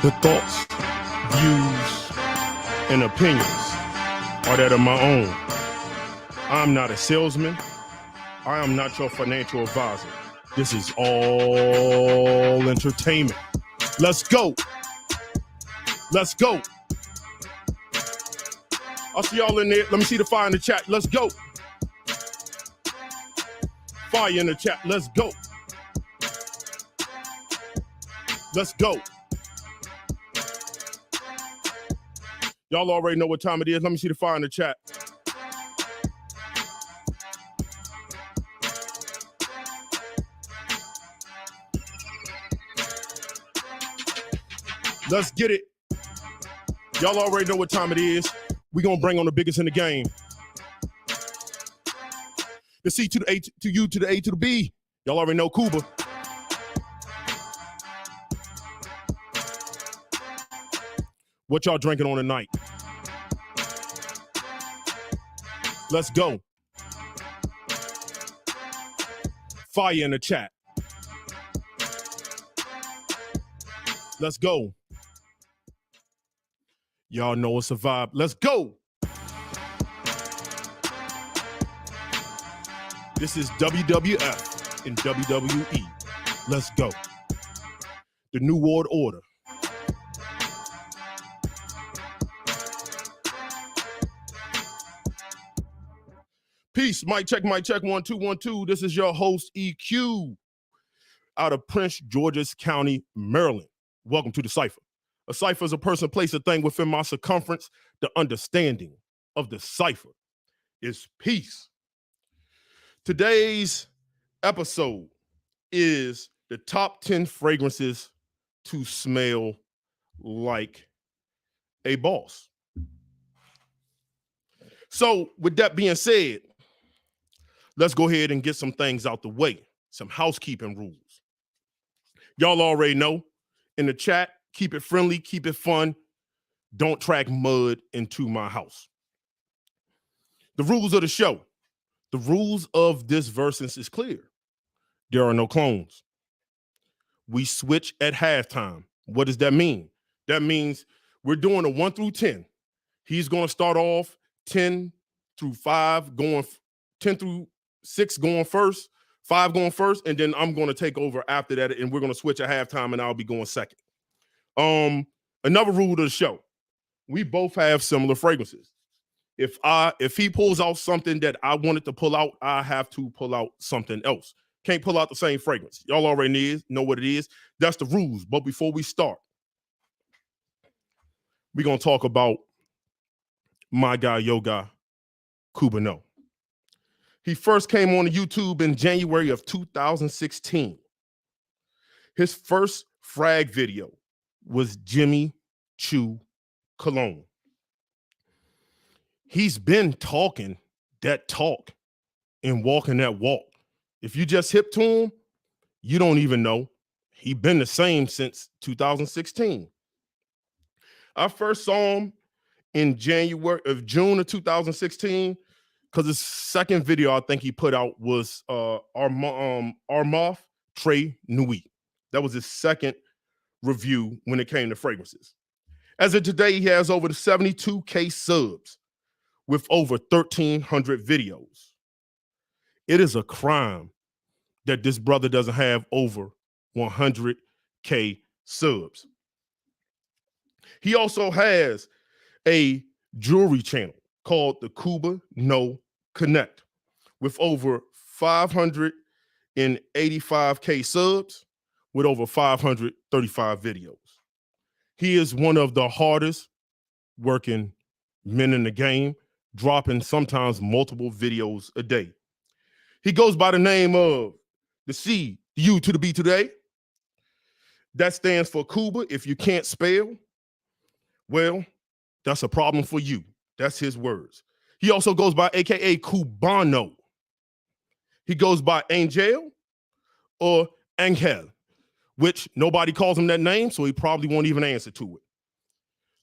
The thoughts, views, and opinions are that of my own. I'm not a salesman. I am not your financial advisor. This is all entertainment. Let's go. Let's go. I'll see y'all in there. Let me see the fire in the chat. Let's go. Fire in the chat. Let's go. Let's go. Y'all already know what time it is. Let me see the fire in the chat. Let's get it. Y'all already know what time it is. We're going to bring on the biggest in the game. The C to the A to U to the A to the B. Y'all already know Cuba. What y'all drinking on tonight? Let's go. Fire in the chat. Let's go. Y'all know it's a vibe. Let's go. This is WWF and WWE. Let's go. The New World Order. Peace. Mic check, 1 2 1 2. This is your host, EQ, out of Prince George's County, Maryland. Welcome to the Cipher. A cipher is a person, place, a thing within my circumference. The understanding of the cipher is peace. Today's episode is the top 10 fragrances to smell like a boss. So with that being said, let's go ahead and get some things out the way. Some housekeeping rules. Y'all already know in the chat, keep it friendly, keep it fun. Don't track mud into my house. The rules of the show. The rules of this Verscents is clear. There are no clones. We switch at halftime. What does that mean? That means we're doing a 1 through 10. He's going to start off 10 through 5, going 10 through 6 going first, 5 going first, and then I'm going to take over after that, and we're going to switch at halftime, and I'll be going second. Another rule of the show, we both have similar fragrances. If he pulls out something that I wanted to pull out, I have to pull out something else. Can't pull out the same fragrance. Y'all already know what it is. That's the rules. But before we start, we're going to talk about my guy, yo guy, Cubaknow. He first came on YouTube in January of 2016. His first frag video was Jimmy Choo Cologne. He's been talking that talk and walking that walk. If you just hip to him, you don't even know. He's been the same since 2016. I first saw him in June of 2016, because his second video I think he put out was Armaf Très Nuit. That was his second review when it came to fragrances. As of today, he has over 72K subs with over 1,300 videos. It is a crime that this brother doesn't have over 100K subs. He also has a jewelry channel called the Cubaknow Connect with over 585K subs with over 535 videos. He is one of the hardest working men in the game, dropping sometimes multiple videos a day. He goes by the name of the C, the U to the B to the A. That stands for Cuba. If you can't spell, well, that's a problem for you. That's his words. He also goes by AKA Cubano. He goes by Angel or Angel, which nobody calls him that name, so he probably won't even answer to it.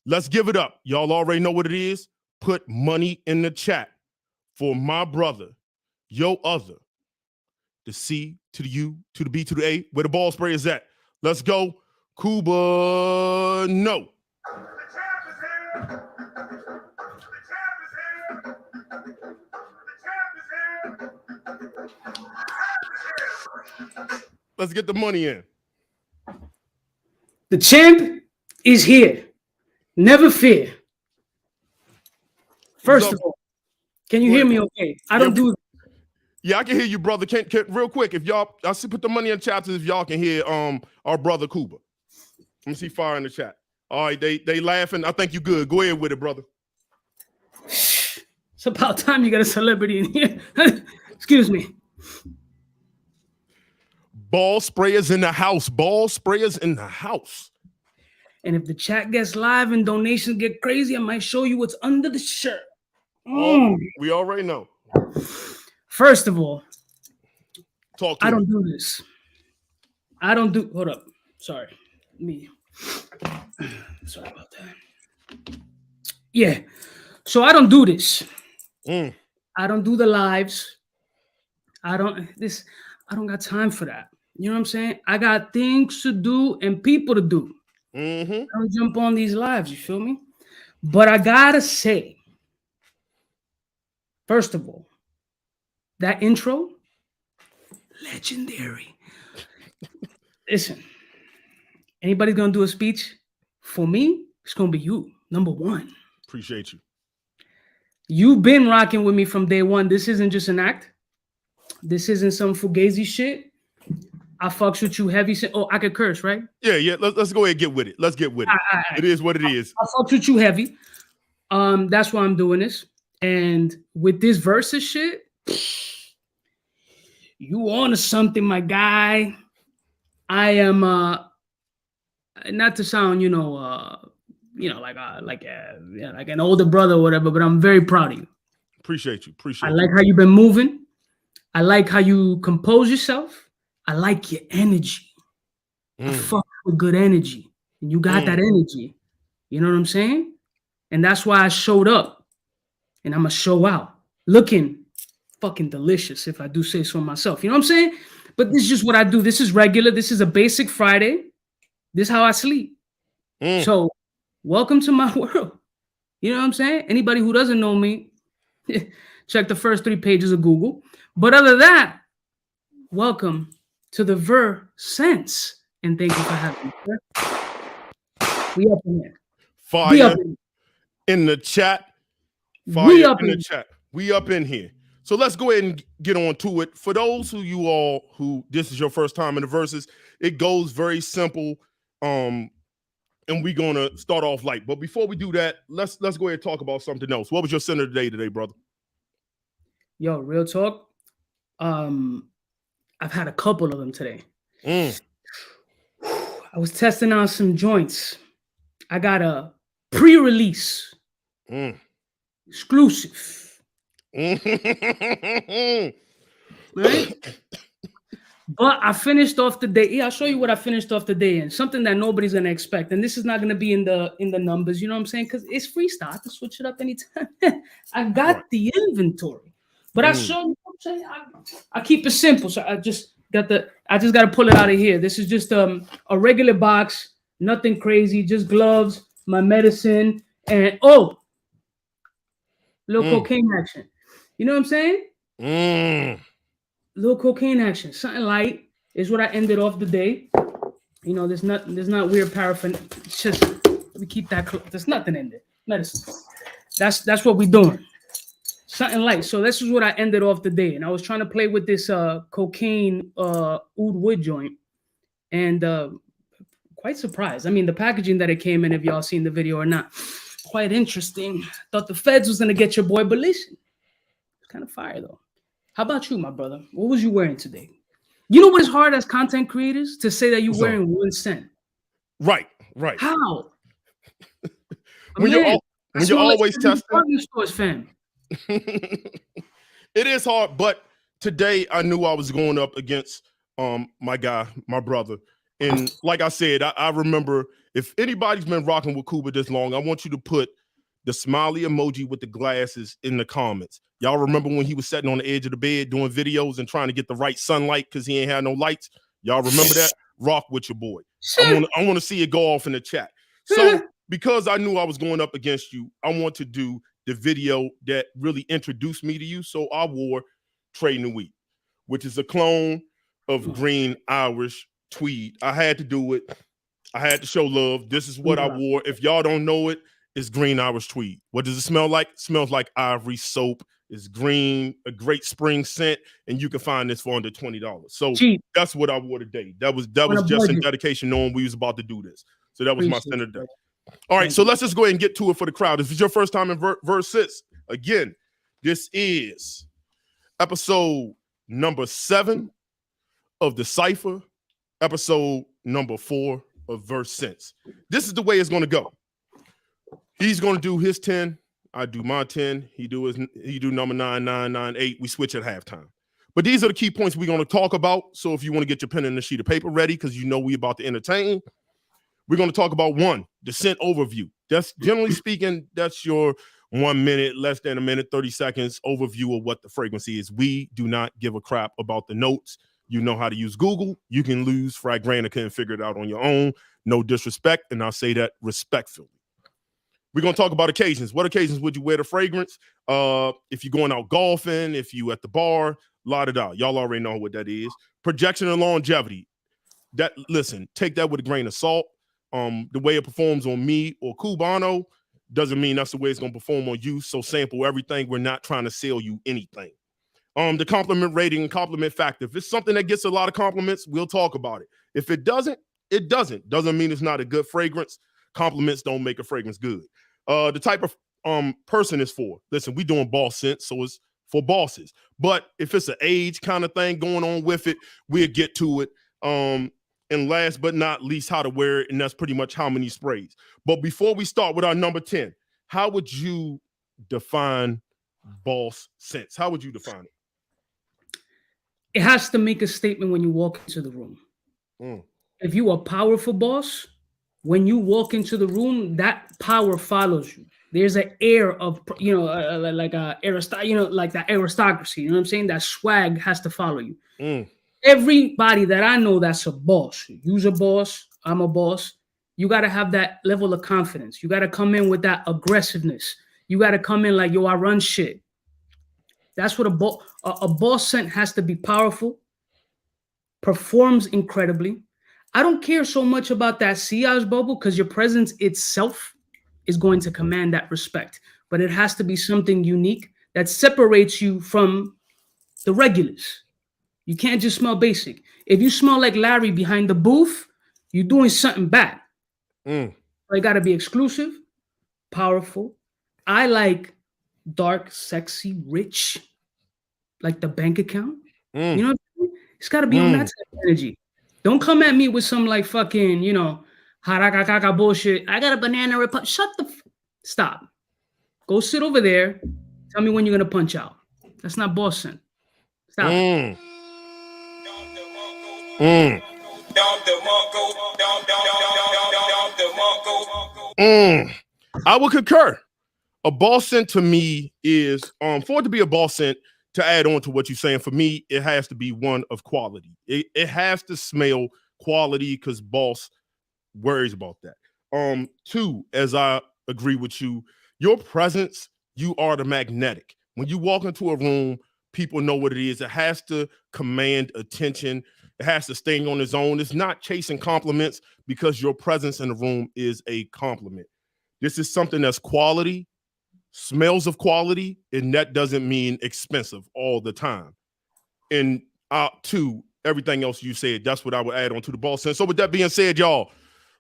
Let's give it up. Y'all already know what it is. Put money in the chat for my brother, yo other, the C to the U to the B to the A, where the ball spray is at. Let's go. Cubaknow. Let's get the money in. The champ is here. Never fear. First of all, can you hear me okay? I don't do. Yeah, I can hear you, brother. Can real quick, if y'all, I see put the money in chapters if y'all can hear our brother Cuba. Let me see fire in the chat. All right, they laughing. I think you good. Go ahead with it, brother. It's about time you got a celebrity in here. Excuse me. Ball sprayers in the house. Ball sprayers in the house. And if the chat gets live and donations get crazy, I might show you what's under the shirt. Oh, we already know. First of all, I don't do this. I don't do. Hold up. Sorry. Sorry about that. Yeah. So I don't do this. I don't do the lives. I don't got time for that. You know what I'm saying? I got things to do and people to do. I don't jump on these lives, you feel me? But I gotta say, first of all, that intro, legendary. Listen, anybody's gonna do a speech for me, it's gonna be you, number one. Appreciate you. You've been rocking with me from day one. This isn't just an act. This isn't some fugazi shit. I fucks with you heavy. Oh, I could curse, right? Yeah. Let's go ahead and get with it. Let's get with it. All right. It is what it is. I fucks with you heavy. That's why I'm doing this. And with this versus shit, you on to something, my guy. I am not to sound, like an older brother or whatever, but I'm very proud of you. Appreciate you. I like how you've been moving. I like how you compose yourself. I like your energy. I fuck with good energy. And you got that energy. You know what I'm saying? And that's why I showed up. And I'm going to show out. Looking fucking delicious, if I do say so myself. You know what I'm saying? But this is just what I do. This is regular. This is a basic Friday. This is how I sleep. So welcome to my world. You know what I'm saying? Anybody who doesn't know me, check the first 3 pages of Google. But other than that, welcome to the Verscents. And thank you for having me. We up in there. Fire in the chat. Fire in the chat. We up in here. So let's go ahead and get on to it. For those of you all who this is your first time in the verses, it goes very simple. And we're gonna start off light. But before we do that, let's go ahead and talk about something else. What was your center today, brother? Yo, real talk. I've had a couple of them today. I was testing out some joints. I got a pre-release. Exclusive. Right? But I finished off the day. Yeah, I'll show you what I finished off the day in. Something that nobody's gonna expect. And this is not gonna be in the numbers, you know what I'm saying? Because it's freestyle. I can switch it up anytime. I got the inventory. But I show you what I'm saying. I keep it simple. So I just gotta pull it out of here. This is just a regular box, nothing crazy, just gloves, my medicine, and little cocaine action. You know what I'm saying? Little cocaine action, something light is what I ended off the day. You know, there's not weird paraffin. It's just we keep that. There's nothing in there. Medicine. That's what we're doing. Something light. So this is what I ended off the day, and I was trying to play with this cocaine oud wood joint, and quite surprised. I mean, the packaging that it came in, if y'all seen the video or not, quite interesting. Thought the feds was gonna get your boy, but listen, it's kind of fire though. How about you, my brother? What was you wearing today? You know what is hard as content creators? To say that you're wearing 1 cent. Right. How? when you're always testing. Stores, fam. It is hard, but today I knew I was going up against my guy, my brother. And like I said, I remember, if anybody's been rocking with Cuba this long, I want you to put the smiley emoji with the glasses in the comments. Y'all remember when he was sitting on the edge of the bed doing videos and trying to get the right sunlight because he ain't had no lights? Y'all remember that? rock with your boy. I want to see it go off in the chat. So because I knew I was going up against you, I want to do the video that really introduced me to you. So I wore Trey Nuit, which is a clone of green Irish tweed. I had to do it. I had to show love. This is what I wore. If y'all don't know it, it's green Irish tweed. What does it smell like? It smells like ivory soap. It's green, a great spring scent, and you can find this for under $20. So that's what I wore today. That was just in dedication, knowing we was about to do this. So that was my center day. All right, so let's just go ahead and get to it for the crowd. If it's your first time in Verscents, again, this is episode number 7 of the Cipher, episode number 4 of Verscents. This is the way it's going to go. He's going to do his 10. I do my 10. He do number 9, 9, 9, 8. We switch at halftime. But these are the key points we're going to talk about. So if you want to get your pen and a sheet of paper ready, because you know we about to entertain, we're going to talk about 1, the scent overview. That's generally speaking, that's your 1 minute, less than a minute, 30 seconds overview of what the fragrance is. We do not give a crap about the notes. You know how to use Google. You can lose Fragrantica and figure it out on your own. No disrespect, and I'll say that respectfully. We're going to talk about occasions. What occasions would you wear the fragrance? If you're going out golfing, if you at the bar, la-da-da. Y'all already know what that is. Projection and longevity. Listen, take that with a grain of salt. The way it performs on me or Cubaknow doesn't mean that's the way it's going to perform on you. So sample everything. We're not trying to sell you anything. The compliment rating and compliment factor. If it's something that gets a lot of compliments, we'll talk about it. If it doesn't, it doesn't. Doesn't mean it's not a good fragrance. Compliments don't make a fragrance good. The type of person is for. Listen, we doing boss scents, so it's for bosses. But if it's an age kind of thing going on with it, we'll get to it. And last but not least, how to wear it, and that's pretty much how many sprays. But before we start with our number 10, how would you define boss scents? How would you define it? It has to make a statement when you walk into the room. If you are a powerful boss, when you walk into the room, that power follows you. There's an air of, like that aristocracy. You know what I'm saying? That swag has to follow you. Everybody that I know that's a boss, you's a boss, I'm a boss. You got to have that level of confidence. You got to come in with that aggressiveness. You got to come in like, yo, I run shit. That's what a boss scent has to be powerful, performs incredibly. I don't care so much about that sillage bubble because your presence itself is going to command that respect. But it has to be something unique that separates you from the regulars. You can't just smell basic. If you smell like Larry behind the booth, you're doing something bad. It got to be exclusive, powerful. I like dark, sexy, rich, like the bank account. You know what I mean? It's got to be on that type of energy. Don't come at me with some like fucking, harakakaka bullshit. I got a banana republic. Shut the stop. Go sit over there. Tell me when you're gonna punch out. That's not boss scent. Stop. I would concur. A boss scent to me is for it to be a boss scent. To add on to what you're saying, for me, it has to be one of quality. It has to smell quality because boss worries about that. 2, as I agree with you, your presence, you are the magnetic. When you walk into a room, people know what it is. It has to command attention. It has to stay on its own. It's not chasing compliments because your presence in the room is a compliment. This is something that's quality. Smells of quality, and that doesn't mean expensive all the time. And 2, everything else you said, that's what I would add on to the boss scent. So with that being said, y'all,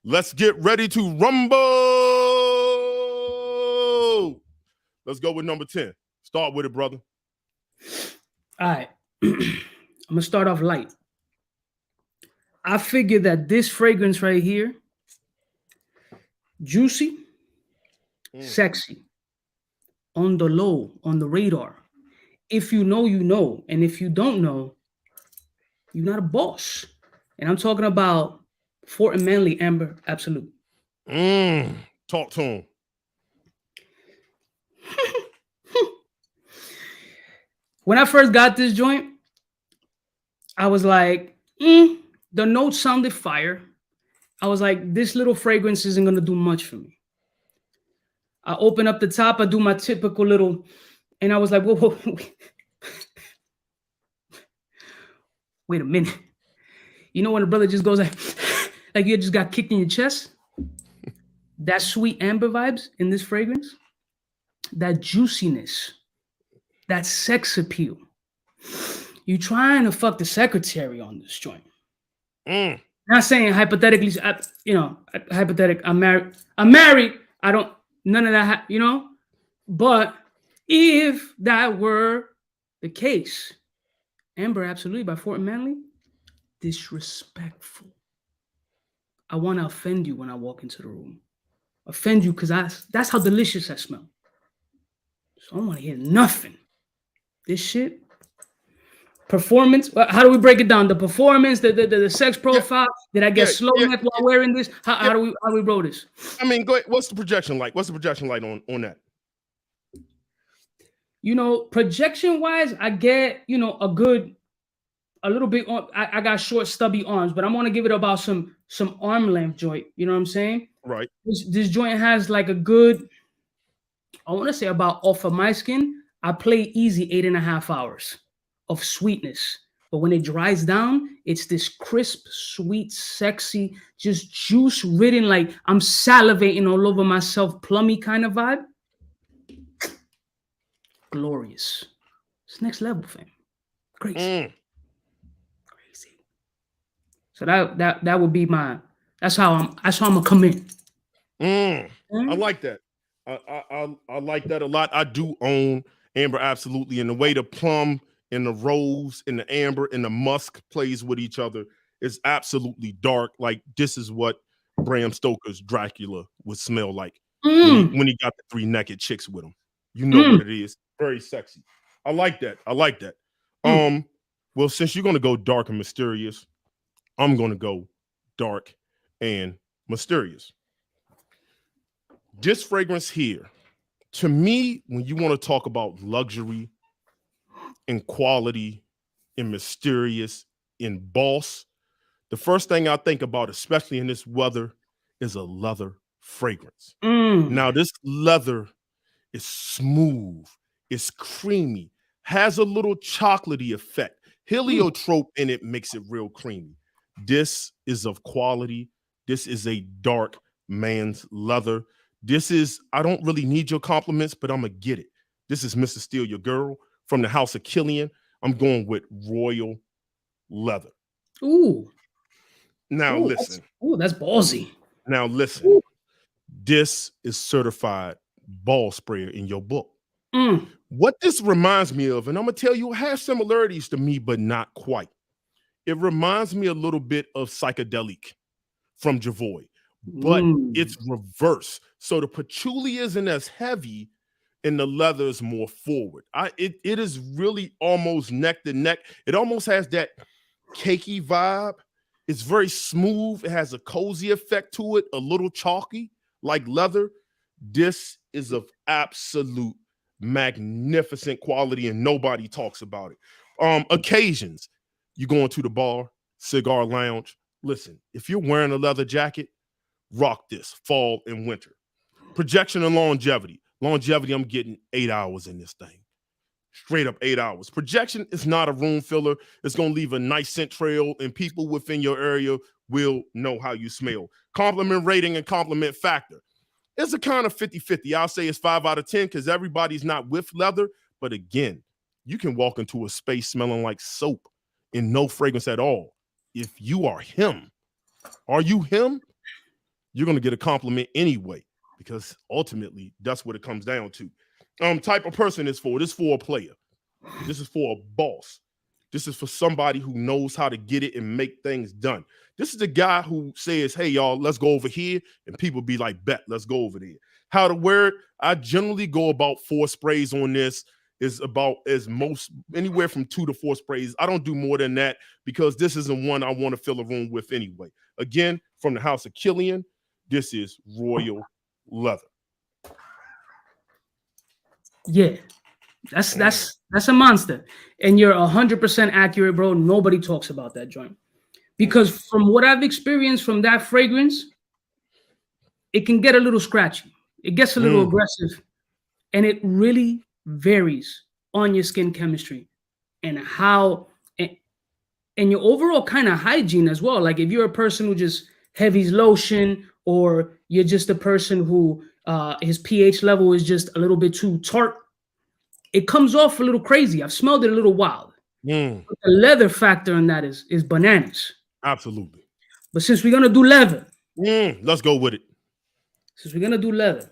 let's get ready to rumble. Let's go with number 10. Start with it, brother. All right. I'm going to start off light. I figure that this fragrance right here, juicy, sexy, on the low, on the radar. If you know, you know. And if you don't know, you're not a boss. And I'm talking about Fort and Manley Amber Absolute. Talk to him. When I first got this joint, I was like, The note sounded fire. I was like, this little fragrance isn't going to do much for me. I open up the top. I do my typical little, and I was like, whoa, wait a minute. You know when a brother just goes like you just got kicked in your chest? That sweet amber vibes in this fragrance, that juiciness, that sex appeal. You trying to fuck the secretary on this joint. Not saying hypothetically, I'm married. I don't, none of that, but if that were the case, Amber Absolutely by Fort Manley, disrespectful. I want to offend you when I walk into the room. Offend you because that's how delicious I smell. So I don't want to hear nothing. This shit. Performance. How do we break it down? The performance, the sex profile. Did I get slow neck while wearing this? How do we roll this? I mean, go ahead. What's the projection like? What's the projection like on that? Projection wise, I get a little bit on. I got short, stubby arms, but I'm gonna give it about some arm length joint. You know what I'm saying? Right. This joint has like a good. I want to say about off of my skin. I play easy 8.5 hours of sweetness, but when it dries down, it's this crisp, sweet, sexy, just juice ridden, like I'm salivating all over myself, plummy kind of vibe. Glorious. It's next level, fam. Crazy. Crazy. So that would be that's how I'm gonna come in. I like that. I like that a lot. I do own Amber Absolutely, and the way the plum and the rose and the amber and the musk plays with each other is absolutely dark. Like this is what Bram Stoker's Dracula would smell like when he got the 3 naked chicks with him. You know what it is. Very sexy. I like that. Well, since you're gonna go dark and mysterious, I'm gonna go dark and mysterious. This fragrance here, to me, when you want to talk about luxury and quality and mysterious and boss, the first thing I think about, especially in this weather, is a leather fragrance. Now, this leather is smooth, it's creamy, has a little chocolatey effect. Heliotrope in it makes it real creamy. This is of quality. This is a dark man's leather. This is, I don't really need your compliments, but I'm going to get it. This is Mr. Steal Your Girl from the house of Kilian. I'm going with royal leather. Ooh. Now, listen. That's ballsy. Now, listen. Ooh. This is certified ball sprayer in your book. What this reminds me of, and I'm going to tell you, it has similarities to me, but not quite. It reminds me a little bit of Psychedelic from Javoy, but it's reverse. So the patchouli isn't as heavy and the leather is more forward. It is really almost neck to neck. It almost has that cakey vibe. It's very smooth. It has a cozy effect to it, a little chalky like leather. This is of absolute magnificent quality and nobody talks about it. Occasions, you going to the bar, cigar lounge. Listen, if you're wearing a leather jacket, rock this fall and winter. Projection and longevity. Longevity, I'm getting 8 hours in this thing. Straight up 8 hours. Projection is not a room filler. It's going to leave a nice scent trail and people within your area will know how you smell. Compliment rating and compliment factor. It's a kind of 50-50. I'll say it's 5 out of 10 because everybody's not with leather. But again, you can walk into a space smelling like soap and no fragrance at all. If you are him, are you him? You're going to get a compliment anyway, because ultimately that's what it comes down to. Type of person is for. This is for a player. This is for a boss. This is for somebody who knows how to get it and make things done. This is the guy who says, hey, y'all, let's go over here. And people be like, bet, let's go over there. How to wear it? I generally go about 4 sprays on this. Is about anywhere from 2 to 4 sprays. I don't do more than that because this isn't one I want to fill a room with anyway. Again, from the house of Kilian, this is royal leather. Yeah, that's a monster. And you're 100% accurate, bro. Nobody talks about that joint. Because from what I've experienced from that fragrance, it can get a little scratchy. It gets a little aggressive, and it really varies on your skin chemistry and how and your overall kind of hygiene as well. Like if you're a person who just heavies lotion, or you're just a person who his pH level is just a little bit too tart, it comes off a little crazy. I've smelled it a little wild. But the leather factor in that is bananas. Absolutely. But since we're gonna do leather, let's go with it. Since we're gonna do leather,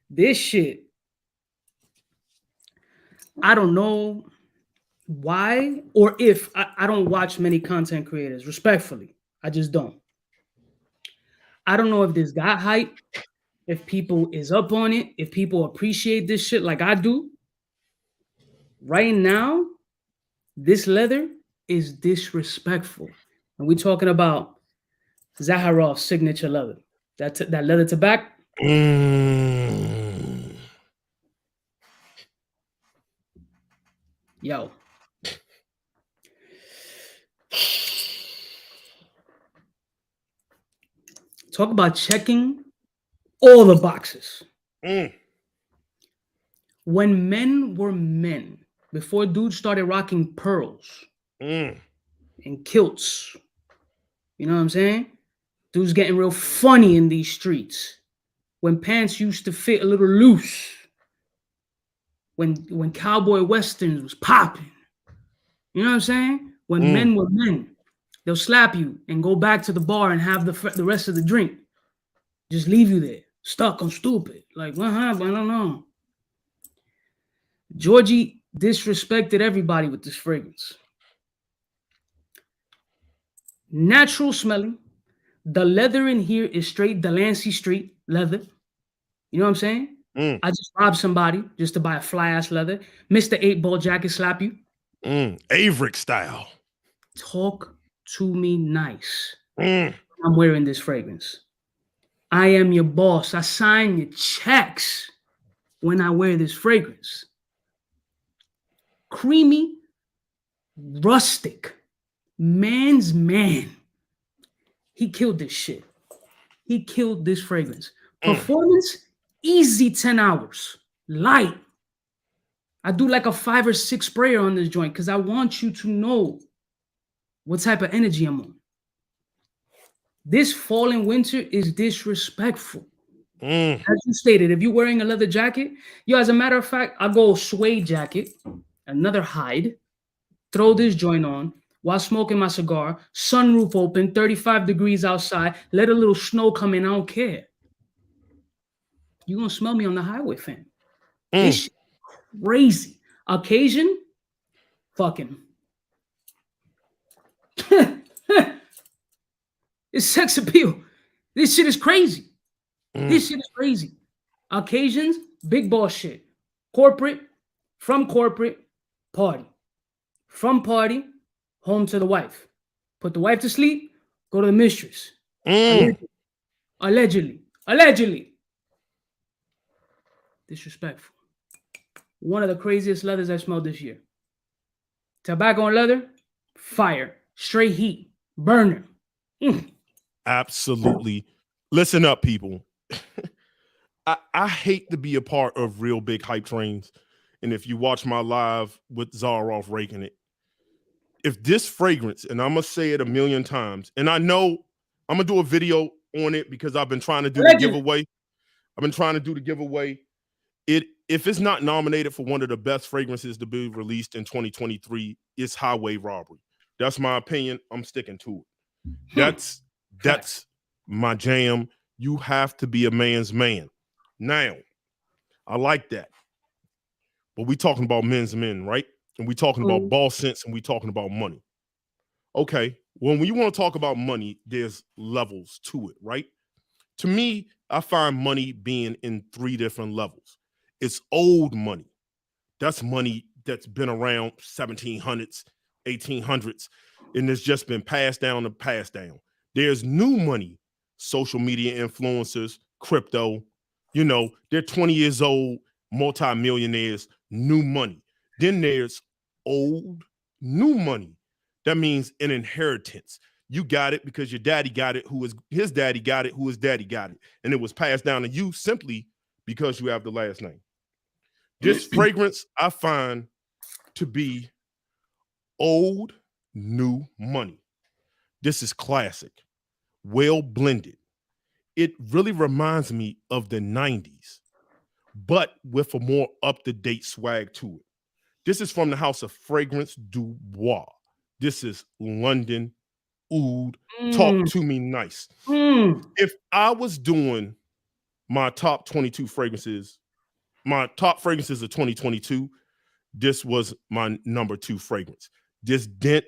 this shit, I don't know why or if I don't watch many content creators, respectfully. I just don't. I don't know if this got hype, if people is up on it, if people appreciate this shit like I do. Right now, this leather is disrespectful. And we're talking about Xerjoff's signature leather. That leather tobacco. Yo. Talk about checking all the boxes. When men were men, before dudes started rocking pearls and kilts, you know what I'm saying? Dudes getting real funny in these streets. When pants used to fit a little loose. When cowboy westerns was popping. You know what I'm saying? When men were men, they'll slap you and go back to the bar and have the rest of the drink. Just leave you there, stuck on stupid. Like, what happened? I don't know. Georgie disrespected everybody with this fragrance. Natural smelling. The leather in here is straight Delancey Street leather. You know what I'm saying? I just robbed somebody just to buy a fly-ass leather. Mr. 8-ball jacket slap you. Averick style. Talk to me nice. I'm wearing this fragrance. I am your boss. I sign your checks when I wear this fragrance. Creamy, rustic, man's man. He killed this shit. He killed this fragrance. Performance, easy 10 hours. Light. I do like a 5 or 6 sprayer on this joint because I want you to know what type of energy I'm on. This fall and winter is disrespectful. As you stated, if you're wearing a leather jacket, as a matter of fact, I go suede jacket, another hide, throw this joint on while smoking my cigar, sunroof open, 35 degrees outside, let a little snow come in, I don't care. You're going to smell me on the highway, fam. This shit crazy. Occasion, fucking. It's sex appeal. This shit is crazy. This shit is crazy. Occasions, big boss shit. Corporate, from corporate, party. From party, home to the wife. Put the wife to sleep, go to the mistress. Allegedly. Disrespectful. One of the craziest leathers I smelled this year. Tobacco and leather, fire. Straight heat. Burner. Absolutely. Listen up, people. I hate to be a part of real big hype trains. And if you watch my live with Xerjoff raking it, if this fragrance, and I'm going to say it a million times, and I know I'm going to do a video on it because I've been trying to do the giveaway. If it's not nominated for one of the best fragrances to be released in 2023, it's Highway Robbery. That's my opinion. I'm sticking to it. That's my jam. You have to be a man's man. Now, I like that. But we talking about men's men, right? And we talking about ball sense, and we talking about money. Okay, when you want to talk about money, there's levels to it, right? To me, I find money being in 3 different levels. It's old money. That's money that's been around 1700s, 1800s, and it's just been passed down and passed down. There's new money, social media influencers, crypto, they're 20 years old, multi-millionaires, new money. Then there's old, new money. That means an inheritance. You got it because your daddy got it, who is his daddy got it, who his daddy got it. And it was passed down to you simply because you have the last name. This fragrance I find to be old, new money. This is classic, well blended. It really reminds me of the 90s, but with a more up-to-date swag to it. This is from the house of Fragrance Dubois. This is London Oud. Talk to me nice. If I was doing my top 22 fragrances, my top fragrances of 2022, this was my number 2 fragrance. This dent,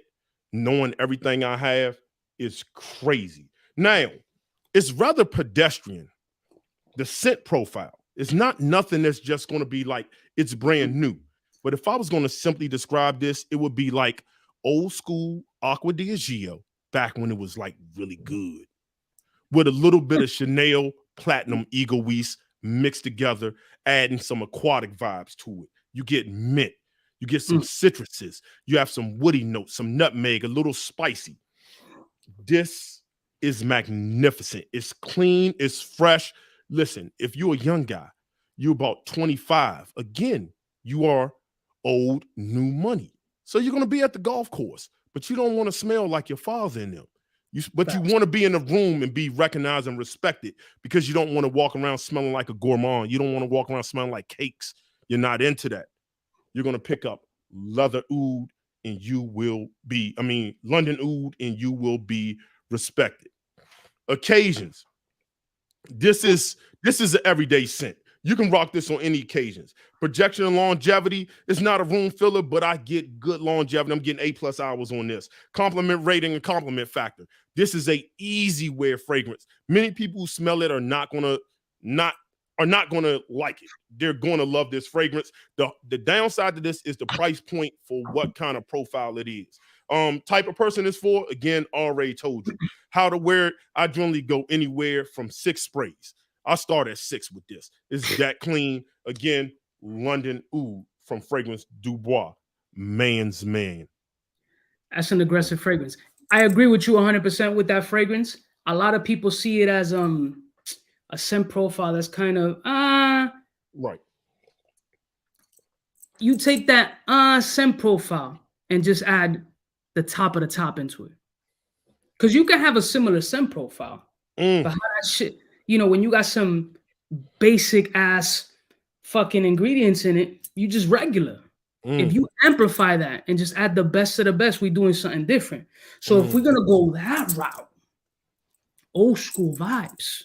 knowing everything I have, is crazy. Now, it's rather pedestrian. The scent profile is not nothing that's just going to be like, it's brand new. But if I was going to simply describe this, it would be like old school Acqua di Gio back when it was like really good, with a little bit of Chanel Platinum Egoist mixed together, adding some aquatic vibes to it. You get mint, you get some citruses, you have some woody notes, some nutmeg, a little spicy. This is magnificent. It's clean, it's fresh. Listen, if you're a young guy, you're about 25, again, you are old, new money. So you're going to be at the golf course, but you don't want to smell like your father in them. But you want to be in a room and be recognized and respected, because you don't want to walk around smelling like a gourmand. You don't want to walk around smelling like cakes. You're not into that. You're going to pick up leather oud and you will be, London oud, and you will be respected. Occasions. This is an everyday scent. You can rock this on any occasions. Projection and longevity is not a room filler, but I get good longevity. I'm getting A+ hours on this. Compliment rating and compliment factor. This is a easy wear fragrance. Many people who smell it are not gonna like it. They're gonna love this fragrance. The downside to this is the price point for what kind of profile it is. Type of person is for, again, already told you. How to wear it, I generally go anywhere from 6 sprays. I start at 6 with this. It's that clean. Again, London Oud from Fragrance Dubois. Man's man. That's an aggressive fragrance. I agree with you 100% with that fragrance. A lot of people see it as a scent profile that's kind of right. You take that scent profile and just add the top of the top into it. Because you can have a similar scent profile. But how that shit, when you got some basic ass fucking ingredients in it, you just regular. If you amplify that and just add the best of the best, we're doing something different. So if we're gonna go that route, old school vibes,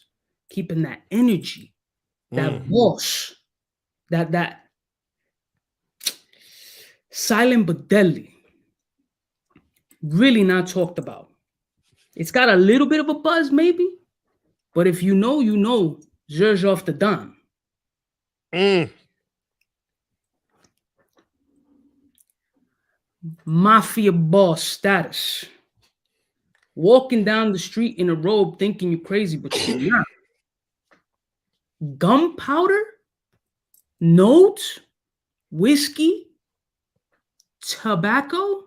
keeping that energy, that Bois, that silent but deadly, really not talked about. It's got a little bit of a buzz, maybe, but if you know, Xerjoff the Don. Mafia boss status. Walking down the street in a robe thinking you're crazy, but you're not. Gunpowder, notes, whiskey, tobacco.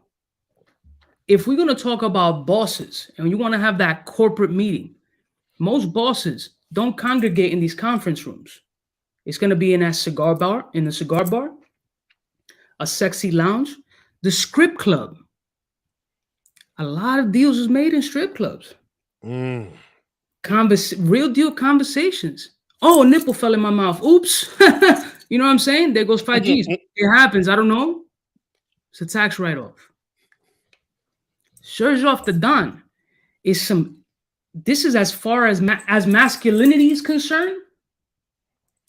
If we're going to talk about bosses and you want to have that corporate meeting, most bosses don't congregate in these conference rooms. It's going to be in that cigar bar, a sexy lounge, the strip club. A lot of deals is made in strip clubs. Real deal conversations. Oh, a nipple fell in my mouth. Oops. You know what I'm saying? There goes 5 Gs. It happens. I don't know. It's a tax write-off. Xerjoff the Don is some. This is as far as masculinity is concerned.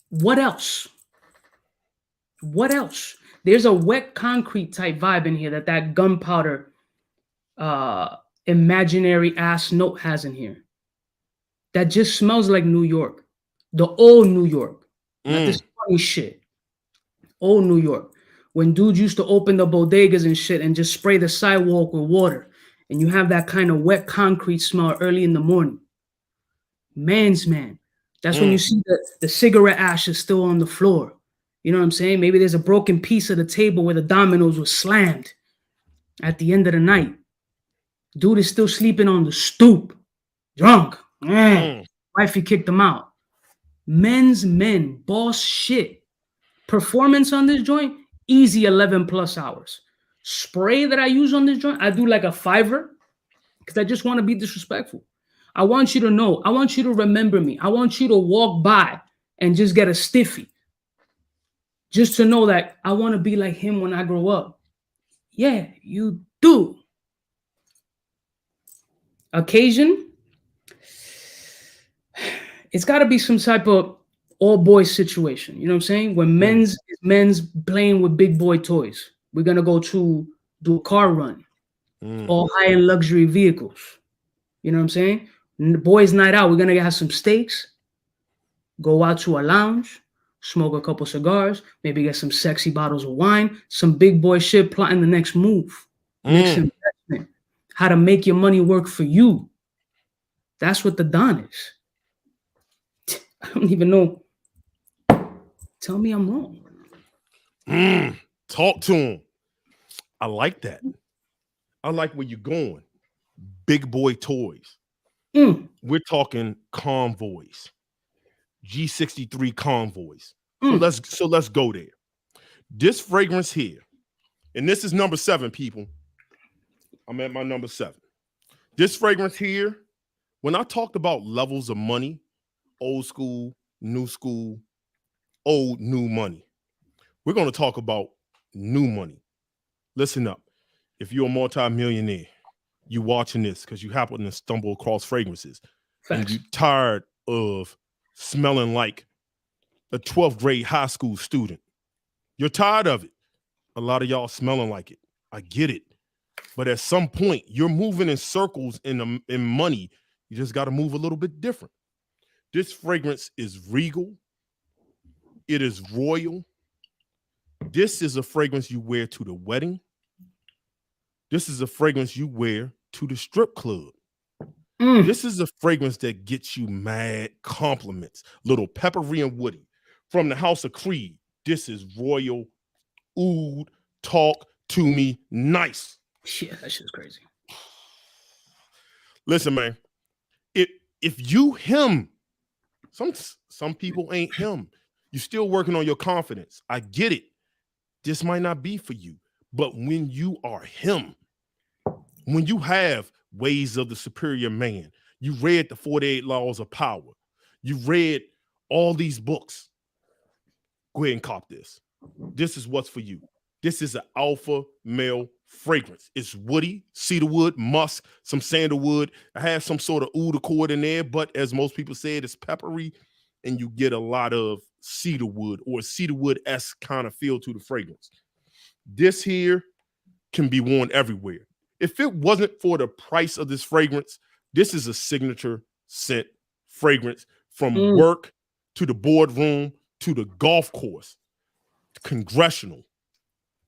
What else? What else? There's a wet concrete type vibe in here that gunpowder imaginary ass note has in here. That just smells like New York. The old New York. Not this funny shit. Old New York. When dudes used to open the bodegas and shit and just spray the sidewalk with water. And you have that kind of wet concrete smell early in the morning. Man's man. That's when you see the cigarette ashes still on the floor. You know what I'm saying? Maybe there's a broken piece of the table where the dominoes were slammed at the end of the night. Dude is still sleeping on the stoop, drunk. Wifey kicked him out. Men's men, boss shit. Performance on this joint, easy 11 plus hours. Spray that I use on this joint, I do like a fiver because I just want to be disrespectful. I want you to know. I want you to remember me. I want you to walk by and just get a stiffy. Just to know that I want to be like him when I grow up. Yeah, you do. Occasion, it's got to be some type of all boys situation. You know what I'm saying? When men's playing with big boy toys. We're going to go to do a car run. All high-end luxury vehicles. You know what I'm saying? And the boys' night out, we're going to have some steaks, go out to a lounge, smoke a couple cigars, maybe get some sexy bottles of wine, some big boy shit, plotting the next move. Next investment. How to make your money work for you. That's what the Don is. I don't even know. Tell me I'm wrong. Talk to him. I like that. I like where you're going. Big boy toys. We're talking convoys. G63 convoys. So let's go there. This fragrance here, and this is number 7, people. I'm at my number 7. This fragrance here, when I talked about levels of money, old school, old, new money, we're going to talk about new money. Listen up. If you're a multi-millionaire, you watching this because you happen to stumble across fragrances. Facts. And you're tired of smelling like a 12th grade high school student. You're tired of it. A lot of y'all smelling like it. I get it. But at some point, you're moving in circles in money. You just got to move a little bit different. This fragrance is regal. It is royal. This is a fragrance you wear to the wedding. This is a fragrance you wear to the strip club. This is a fragrance that gets you mad compliments. Little peppery and woody. From the House of Creed, this is Royal Oud. Talk to me nice. Shit, that shit's crazy. Listen, man. If you him, some people ain't him. You're still working on your confidence. I get it. This might not be for you. But when you are him, when you have Ways of the Superior Man, you read the 48 Laws of Power, you read all these books, go ahead and cop this. This is what's for you. This is an alpha male fragrance. It's woody, cedarwood, musk, some sandalwood. I have some sort of oud accord in there, but as most people say, it's peppery, and you get a lot of cedarwood or cedarwood-esque kind of feel to the fragrance. This here can be worn everywhere. If it wasn't for the price of this fragrance, this is a signature scent fragrance from work to the boardroom to the golf course, congressional.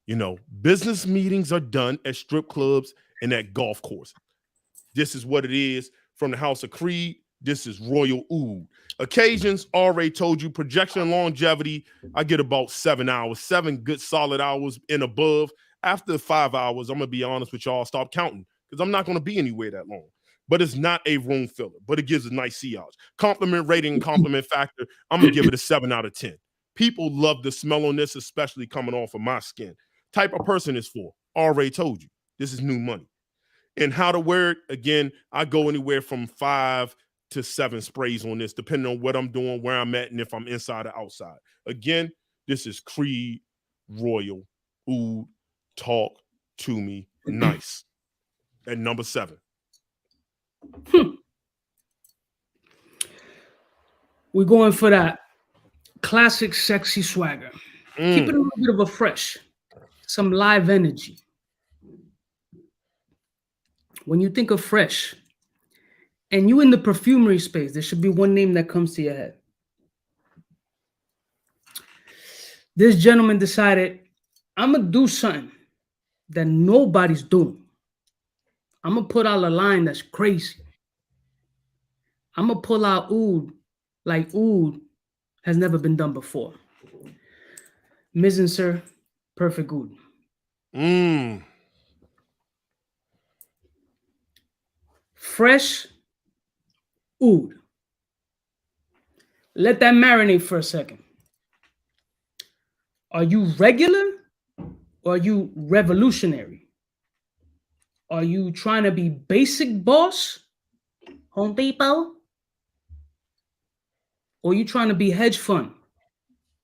You know, business meetings are done at strip clubs and at golf courses. This is what it is from the House of Creed. This is Royal Oud. Occasions, already told you, projection longevity, I get about 7 hours, 7 good solid hours and above. After 5 hours, I'm going to be honest with y'all, stop counting because I'm not going to be anywhere that long. But it's not a room filler, but it gives a nice CH. Compliment rating and compliment factor, I'm going to give it a 7 out of 10. People love the smell on this, especially coming off of my skin. Type of person is for, already told you, this is new money. And how to wear it, again, I go anywhere from 5 to 7 sprays on this, depending on what I'm doing, where I'm at, and if I'm inside or outside. Again, this is Creed Royal Oud. Talk to me nice. At number 7. We're going for that classic sexy swagger. Keep it a little bit of a fresh, some live energy. When you think of fresh, and you in the perfumery space, there should be one name that comes to your head. This gentleman decided, I'm going to do something that nobody's doing. I'm going to put out a line that's crazy. I'm going to pull out oud like oud has never been done before. Ms. and Sir, perfect oud. fresh oud. Let that marinate for a second. Are you regular or are you revolutionary? Are you trying to be basic boss, Home Depot? Or are you trying to be hedge fund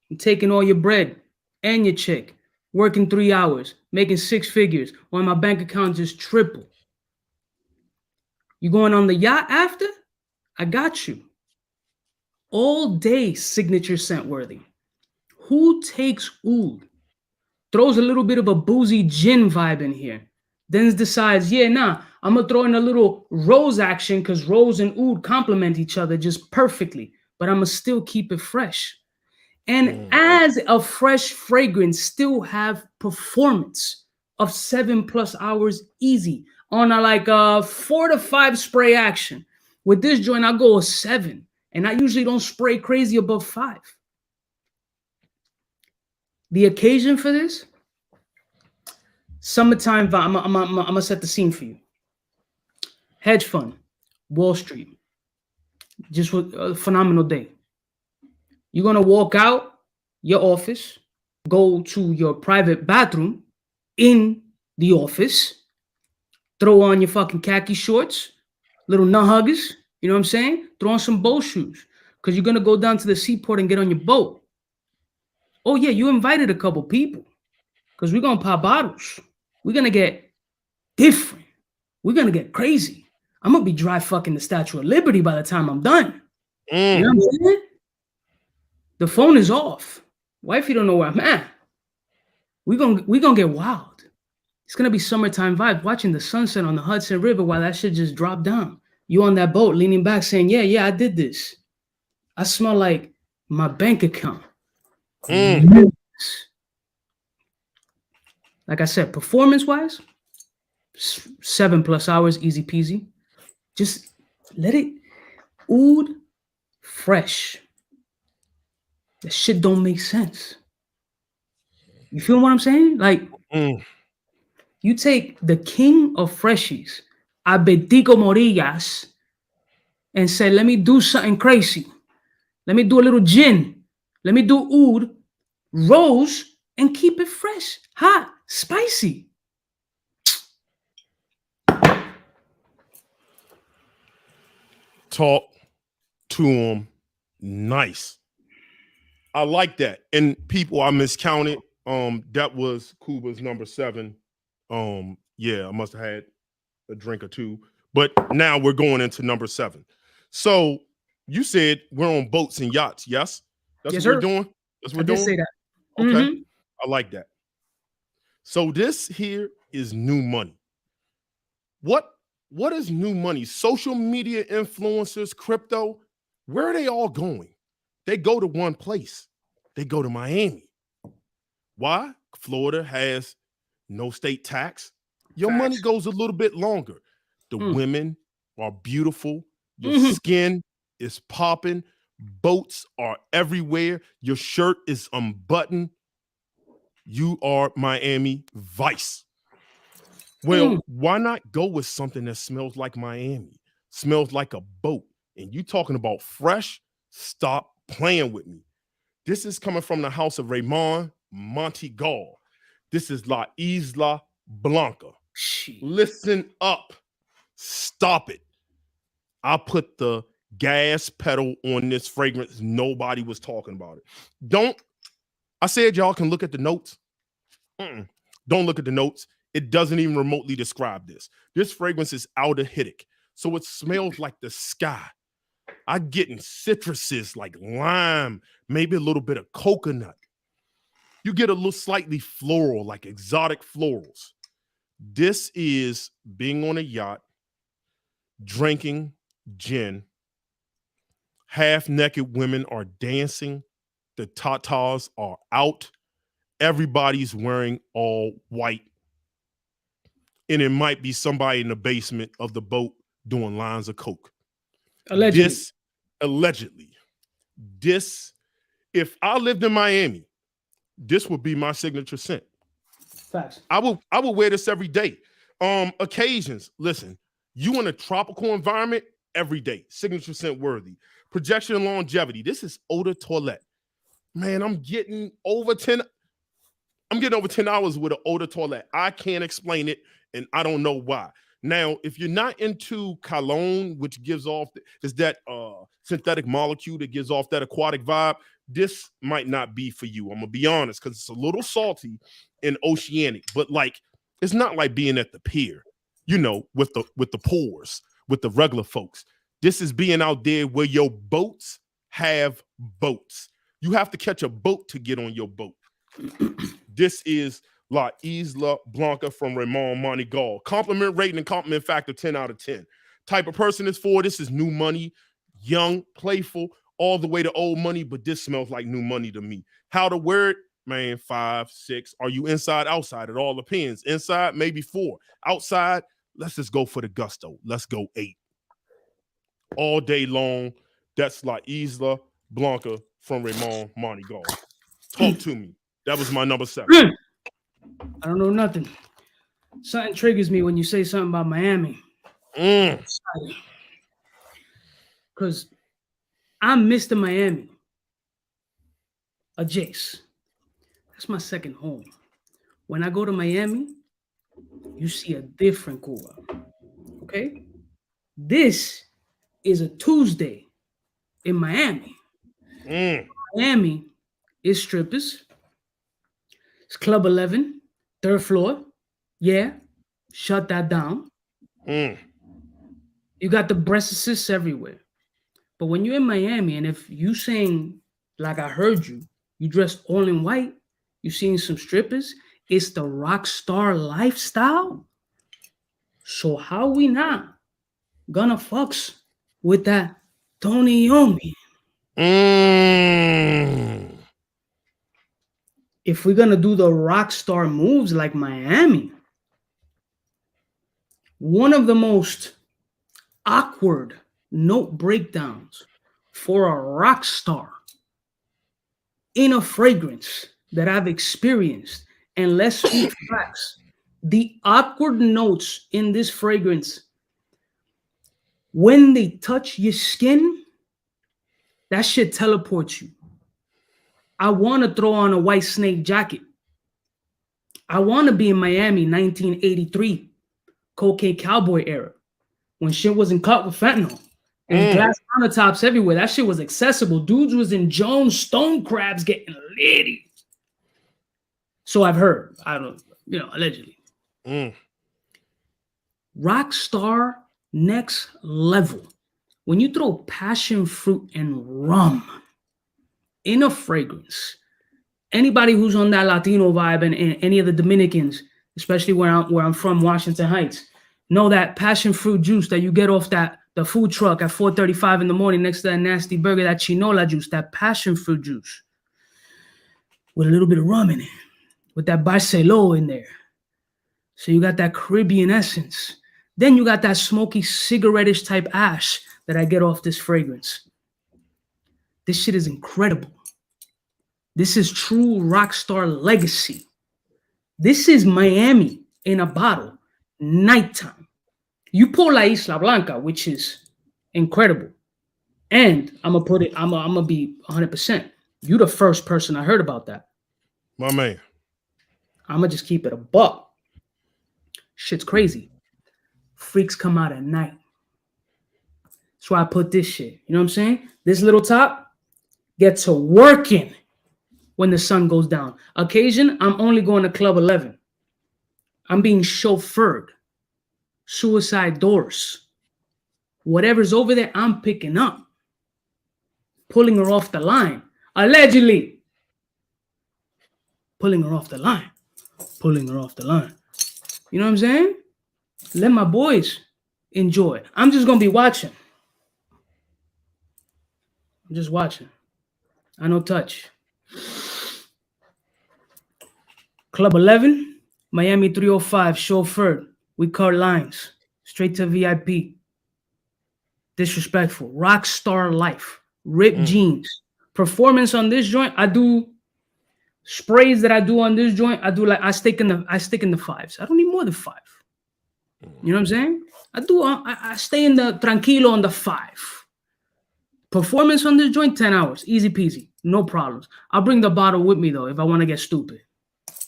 and taking all your bread and your check, working 3 hours, making 6 figures, while my bank account just triple? You going on the yacht after? I got you. All day signature scent worthy. Who takes oud, throws a little bit of a boozy gin vibe in here, then decides, yeah, nah, I'm gonna throw in a little rose action because rose and oud complement each other just perfectly, but I'm gonna still keep it fresh. And as a fresh fragrance, still have performance of 7+ hours easy on a like a 4 to 5 spray action. With this joint, I go a 7, and I usually don't spray crazy above 5. The occasion for this, summertime vibe. I'm gonna set the scene for you. Hedge fund, Wall Street, just a phenomenal day. You're gonna walk out your office, go to your private bathroom in the office, throw on your fucking khaki shorts, little nut huggers, you know what I'm saying? Throw on some boat shoes, because you're gonna go down to the seaport and get on your boat. Oh yeah, you invited a couple people, because we're gonna pop bottles. We're gonna get different. We're gonna get crazy. I'm gonna be dry fucking the Statue of Liberty by the time I'm done. You know what I'm saying? The phone is off. Wifey don't know where I'm at. We gonna get wild. It's gonna be summertime vibe, watching the sunset on the Hudson River while that shit just dropped down. You on that boat, leaning back, saying, yeah, I did this. I smell like my bank account. Like I said, performance-wise, 7+ hours, easy peasy. Just let it oud fresh. That shit don't make sense. You feel what I'm saying? Like, you take the king of freshies, Abetico Morillas, and say, let me do something crazy. Let me do a little gin. Let me do oud, rose, and keep it fresh, hot, spicy. Talk to them nice. I like that. And people, I miscounted. That was Cuba's number 7. Yeah, I must have had a drink or two. But now we're going into number 7. So you said we're on boats and yachts, yes? That's Yes, what sir. we're doing? That's what I we're doing? did say that. Okay. I like that. So this here is new money. What is new money? Social media influencers, crypto, where are they all going? They go to one place. They go to Miami. Why? Florida has no state tax. Your money goes a little bit longer. The women are beautiful. Your skin is popping. Boats are everywhere. Your shirt is unbuttoned. You are Miami Vice. Well, why not go with something that smells like Miami, smells like a boat? And you talking about fresh? Stop playing with me. This is coming from the house of Ramon, Monegal. This is Laislablanca. Listen up. Stop it. I put the gas pedal on this fragrance. Nobody was talking about it. I said y'all can look at the notes. Don't look at the notes. It doesn't even remotely describe this. This fragrance is aldehydic, so it smells like the sky. I'm getting citruses like lime, maybe a little bit of coconut. You get a little slightly floral, like exotic florals. This is being on a yacht, drinking gin. Half-naked women are dancing. The tatas are out. Everybody's wearing all white. And it might be somebody in the basement of the boat doing lines of coke. Allegedly. If I lived in Miami, this would be my signature scent. Facts. I would wear this every day. Occasions, listen, You in a tropical environment every day. Signature scent worthy. Projection and longevity. This is Eau de Toilette. Man, I'm getting over 10 hours with an Eau de Toilette. I can't explain it, and I don't know why. Now, if you're not into cologne, which gives off that synthetic molecule that gives off that aquatic vibe, this might not be for you. I'm gonna be honest, because it's a little salty and oceanic, but like it's not like being at the pier, you know, with the pours, with the regular folks. This is being out there where your boats have boats. You have to catch a boat to get on your boat. This is Laislablanca from Ramon, Monegal. Compliment rating and compliment factor 10 out of 10. Type of person is for this is new money, young, playful, all the way to old money, but this smells like new money to me. How to wear it? Man, 5, 6. Are you inside, outside? It all depends. Inside, maybe 4. Outside, let's just go for the gusto. Let's go 8. All day long. That's Laislablanca from Ramon, Monegal. Talk to me. That was my number 7. I don't know nothing. Something triggers me when you say something about Miami. Because I'm Mr. Miami. A Jace. That's my second home. When I go to Miami, you see a different Cuba. Okay? This is a Tuesday in Miami. Miami is strippers. It's Club 11, 3rd floor. Yeah, shut that down. You got the breast assists everywhere. But when you're in Miami, and if you saying, like I heard you, you dressed all in white, you seeing some strippers, it's the rock star lifestyle. So how we not gonna fucks with that Tony Yomi? If we're gonna do the rock star moves like Miami, one of the most awkward note breakdowns for a rock star in a fragrance that I've experienced, and let's speak facts, the awkward notes in this fragrance, when they touch your skin, that shit teleports you. I want to throw on a white snake jacket. I want to be in Miami 1983, cocaine cowboy era, when shit wasn't cut with fentanyl. And glass countertops everywhere. That shit was accessible. Dudes was in Jones stone crabs getting litty. So I've heard. I don't, allegedly. Rockstar next level. When you throw passion fruit and rum in a fragrance, anybody who's on that Latino vibe and any of the Dominicans, especially where I'm from, Washington Heights, know that passion fruit juice that you get off the food truck at 4:35 in the morning next to that nasty burger, that chinola juice, that passion fruit juice with a little bit of rum in it, with that Barcelo in there. So you got that Caribbean essence. Then you got that smoky cigarette-ish type ash that I get off this fragrance. This shit is incredible. This is true rockstar legacy. This is Miami in a bottle, nighttime. You pull Laislablanca, which is incredible. And I'm gonna be 100%. You the first person I heard about that. My man. I'm gonna just keep it a buck. Shit's crazy. Freaks come out at night. That's why I put this shit. You know what I'm saying? This little top gets to working when the sun goes down. Occasion, I'm only going to Club 11. I'm being chauffeured. Suicide doors. Whatever's over there, I'm picking up. Pulling her off the line. Allegedly. Pulling her off the line. Pulling her off the line. You know what I'm saying? Let my boys enjoy. I'm just going to be watching. I'm just watching. I no touch. Club 11, Miami 305, chauffeured. We cut lines. Straight to VIP. Disrespectful. Rock star life. Ripped jeans. Performance on this joint, I do sprays that I do on this joint. I stick in the 5s. I don't need more than 5. You know what I'm saying? I do. I stay in the tranquilo on the 5. Performance on this joint, 10 hours. Easy peasy. No problems. I'll bring the bottle with me, though, if I want to get stupid.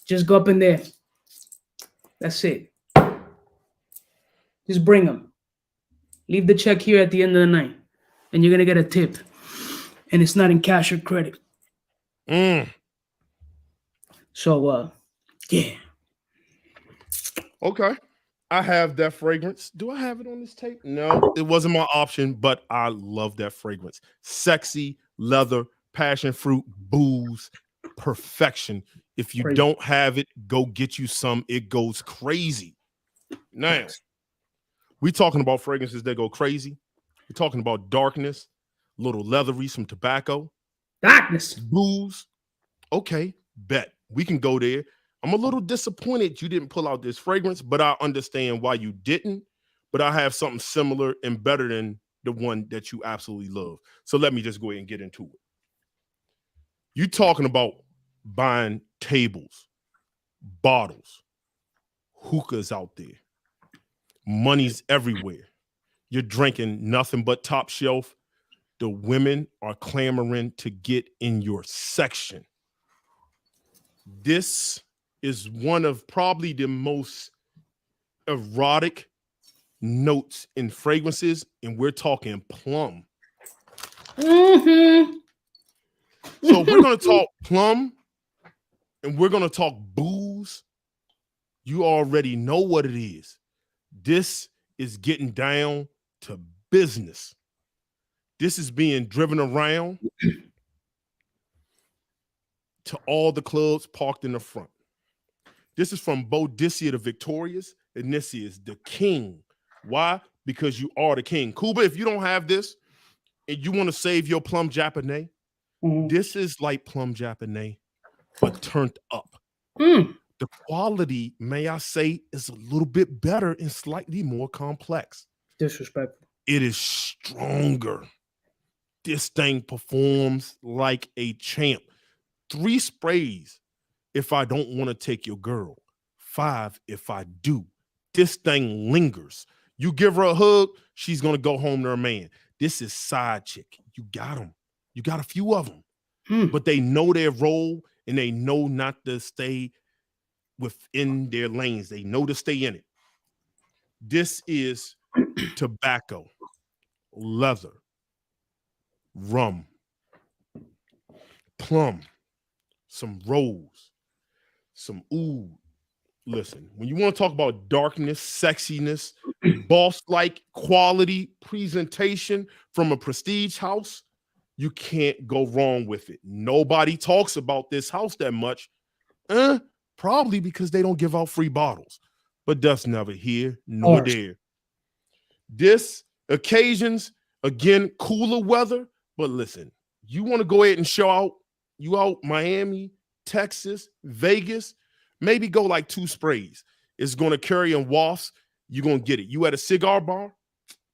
Just go up in there. That's it. Just bring them. Leave the check here at the end of the night. And you're going to get a tip. And it's not in cash or credit. So, yeah. Okay. I have that fragrance. Do I have it on this tape? No, it wasn't my option, but I love that fragrance. Sexy, leather, passion fruit, booze, perfection. If you don't have it, go get you some. It goes crazy. Now, we talking about fragrances that go crazy. We're talking about darkness, a little leathery, some tobacco. Darkness. Booze. Okay, bet. We can go there. I'm a little disappointed you didn't pull out this fragrance, but I understand why you didn't. But I have something similar and better than the one that you absolutely love. So let me just go ahead and get into it. You talking about buying tables, bottles, hookahs out there. Money's everywhere. You're drinking nothing but top shelf. The women are clamoring to get in your section. This is one of probably the most erotic notes in fragrances, and we're talking plum. Mm-hmm. So we're going to talk plum, and we're going to talk booze. You already know what it is. This is getting down to business. This is being driven around to all the clubs parked in the front. This is from Boadicea The Victorious, and this is The King. Why? Because you are the king. Cuba, if you don't have this and you want to save your plum Japanese, this is like plum Japanese, but turned up. The quality, may I say, is a little bit better and slightly more complex. Disrespectful. It is stronger. This thing performs like a champ. 3 sprays if I don't want to take your girl. 5 if I do. This thing lingers. You give her a hug, she's going to go home to her man. This is side chick. You got them. You got a few of them. But they know their role and they know not to stay within their lanes. They know to stay in it. This is tobacco, leather, rum, plum, some rose, some oud. Listen, when you want to talk about darkness, sexiness, boss-like quality presentation from a prestige house, you can't go wrong with it. Nobody talks about this house that much, probably because they don't give out free bottles. But that's never here nor there. This occasions, again, cooler weather. But listen, you want to go ahead and show out, you out Miami, Texas, Vegas, maybe go like 2 sprays. It's going to carry in wafts. You're going to get it. You at a cigar bar,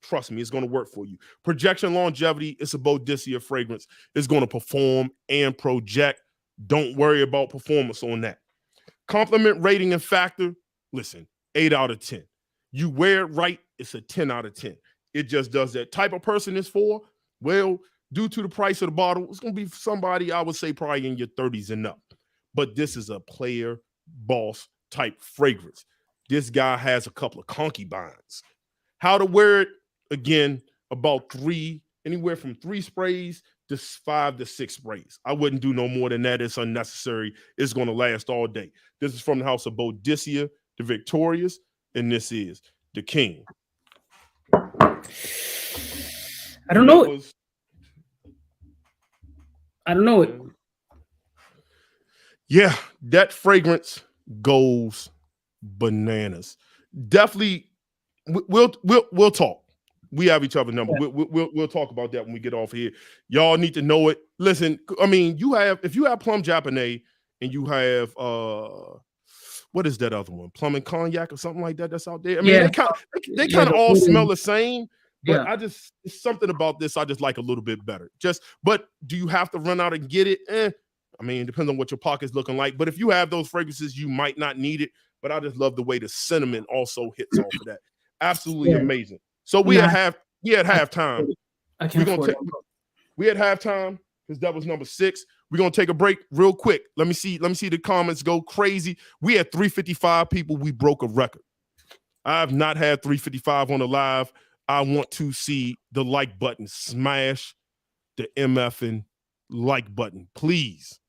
trust me, it's going to work for you. Projection longevity, it's a Boadicea fragrance. It's going to perform and project. Don't worry about performance on that. Compliment rating and factor, listen, 8 out of 10. You wear it right, it's a 10 out of 10. It just does that. Type of person it's for, well, due to the price of the bottle, it's going to be somebody, I would say, probably in your 30s and up. But this is a player boss type fragrance. This guy has a couple of concubines. How to wear it, again, about 3, anywhere from 3 sprays to 5 to 6 sprays. I wouldn't do no more than that. It's unnecessary. It's going to last all day. This is from the house of Boadicea The Victorious, and this is The King. I don't know it. I don't know it. Yeah, that fragrance goes bananas. Definitely, we'll talk. We have each other's number. Yeah. We'll talk about that when we get off here. Y'all need to know it. Listen, I mean, if you have plum Japanese and you have what is that other one? Plum and cognac or something like that that's out there. I mean, they kind of all smell the same, but it's something about this I just like a little bit better. But do you have to run out and get it? I mean, it depends on what your pocket's looking like. But if you have those fragrances, you might not need it. But I just love the way the cinnamon also hits off of that. Absolutely amazing. So we had halftime. I can't afford it. We had halftime because that was number 6. We're gonna take a break real quick. Let me see the comments go crazy. We had 355 people. We broke a record. I've not had 355 on the live. I want to see the like button. Smash the MFing like button, please.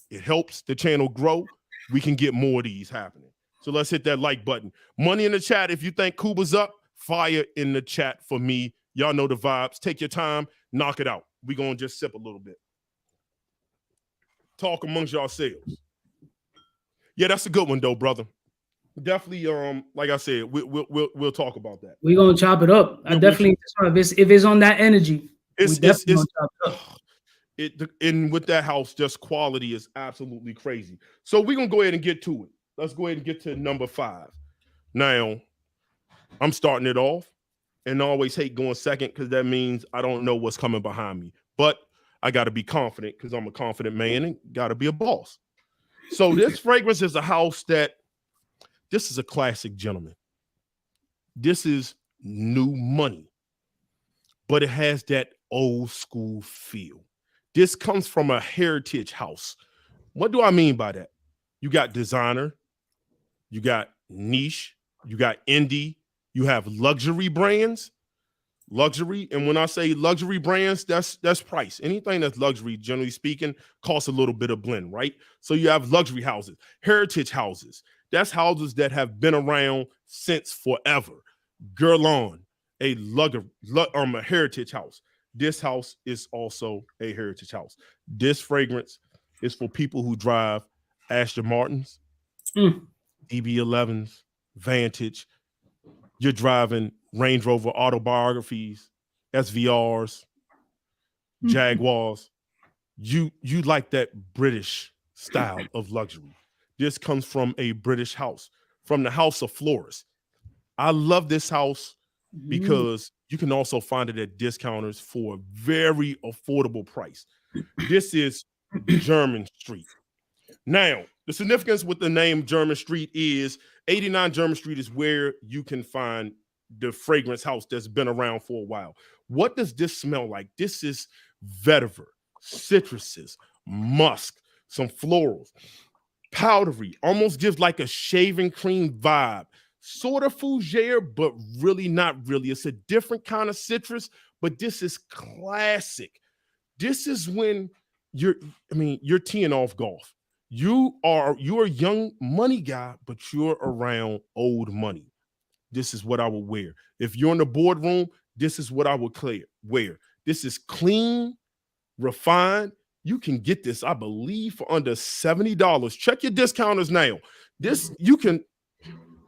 It helps the channel grow. We can get more of these happening. So let's hit that like button. Money in the chat. If you think Kuba's up, fire in the chat for me. Y'all know the vibes. Take your time. Knock it out. We're going to just sip a little bit. Talk amongst yourselves. Yeah, that's a good one, though, brother. Definitely, like I said, we'll talk about that. We're going to chop it up. I definitely, if it's on that energy, it's chop it up. And with that house, just quality is absolutely crazy. So we're going to go ahead and get to it. Let's go ahead and get to number 5. Now, I'm starting it off, and I always hate going second because that means I don't know what's coming behind me. But I got to be confident because I'm a confident man and got to be a boss. So this fragrance is a house that, this is a classic, gentleman. This is new money, but it has that old school feel. This comes from a heritage house. What do I mean by that? You got designer, you got niche, you got indie, you have luxury brands, luxury. And when I say luxury brands, that's price. Anything that's luxury, generally speaking, costs a little bit of blend, right? So you have luxury houses, heritage houses. That's houses that have been around since forever. Guerlain, a heritage house. This house is also a heritage house. This fragrance is for people who drive Aston Martins, DB11s, Vantage. You're driving Range Rover autobiographies, SVRs, Jaguars. You like that British style of luxury. This comes from a British house, from the house of Floris. I love this house because you can also find it at discounters for a very affordable price. This is Jermyn Street. Now, the significance with the name Jermyn Street is 89 Jermyn Street is where you can find the fragrance house that's been around for a while. What does this smell like? This is vetiver, citruses, musk, some florals, powdery, almost gives like a shaving cream vibe. Sort of fougere, but really not really. It's a different kind of citrus, but this is classic. This is when you're teeing off golf. You're a young money guy, but you're around old money. This is what I would wear. If you're in the boardroom, this is what I would wear. This is clean, refined. You can get this, I believe, for under $70. Check your discounters now.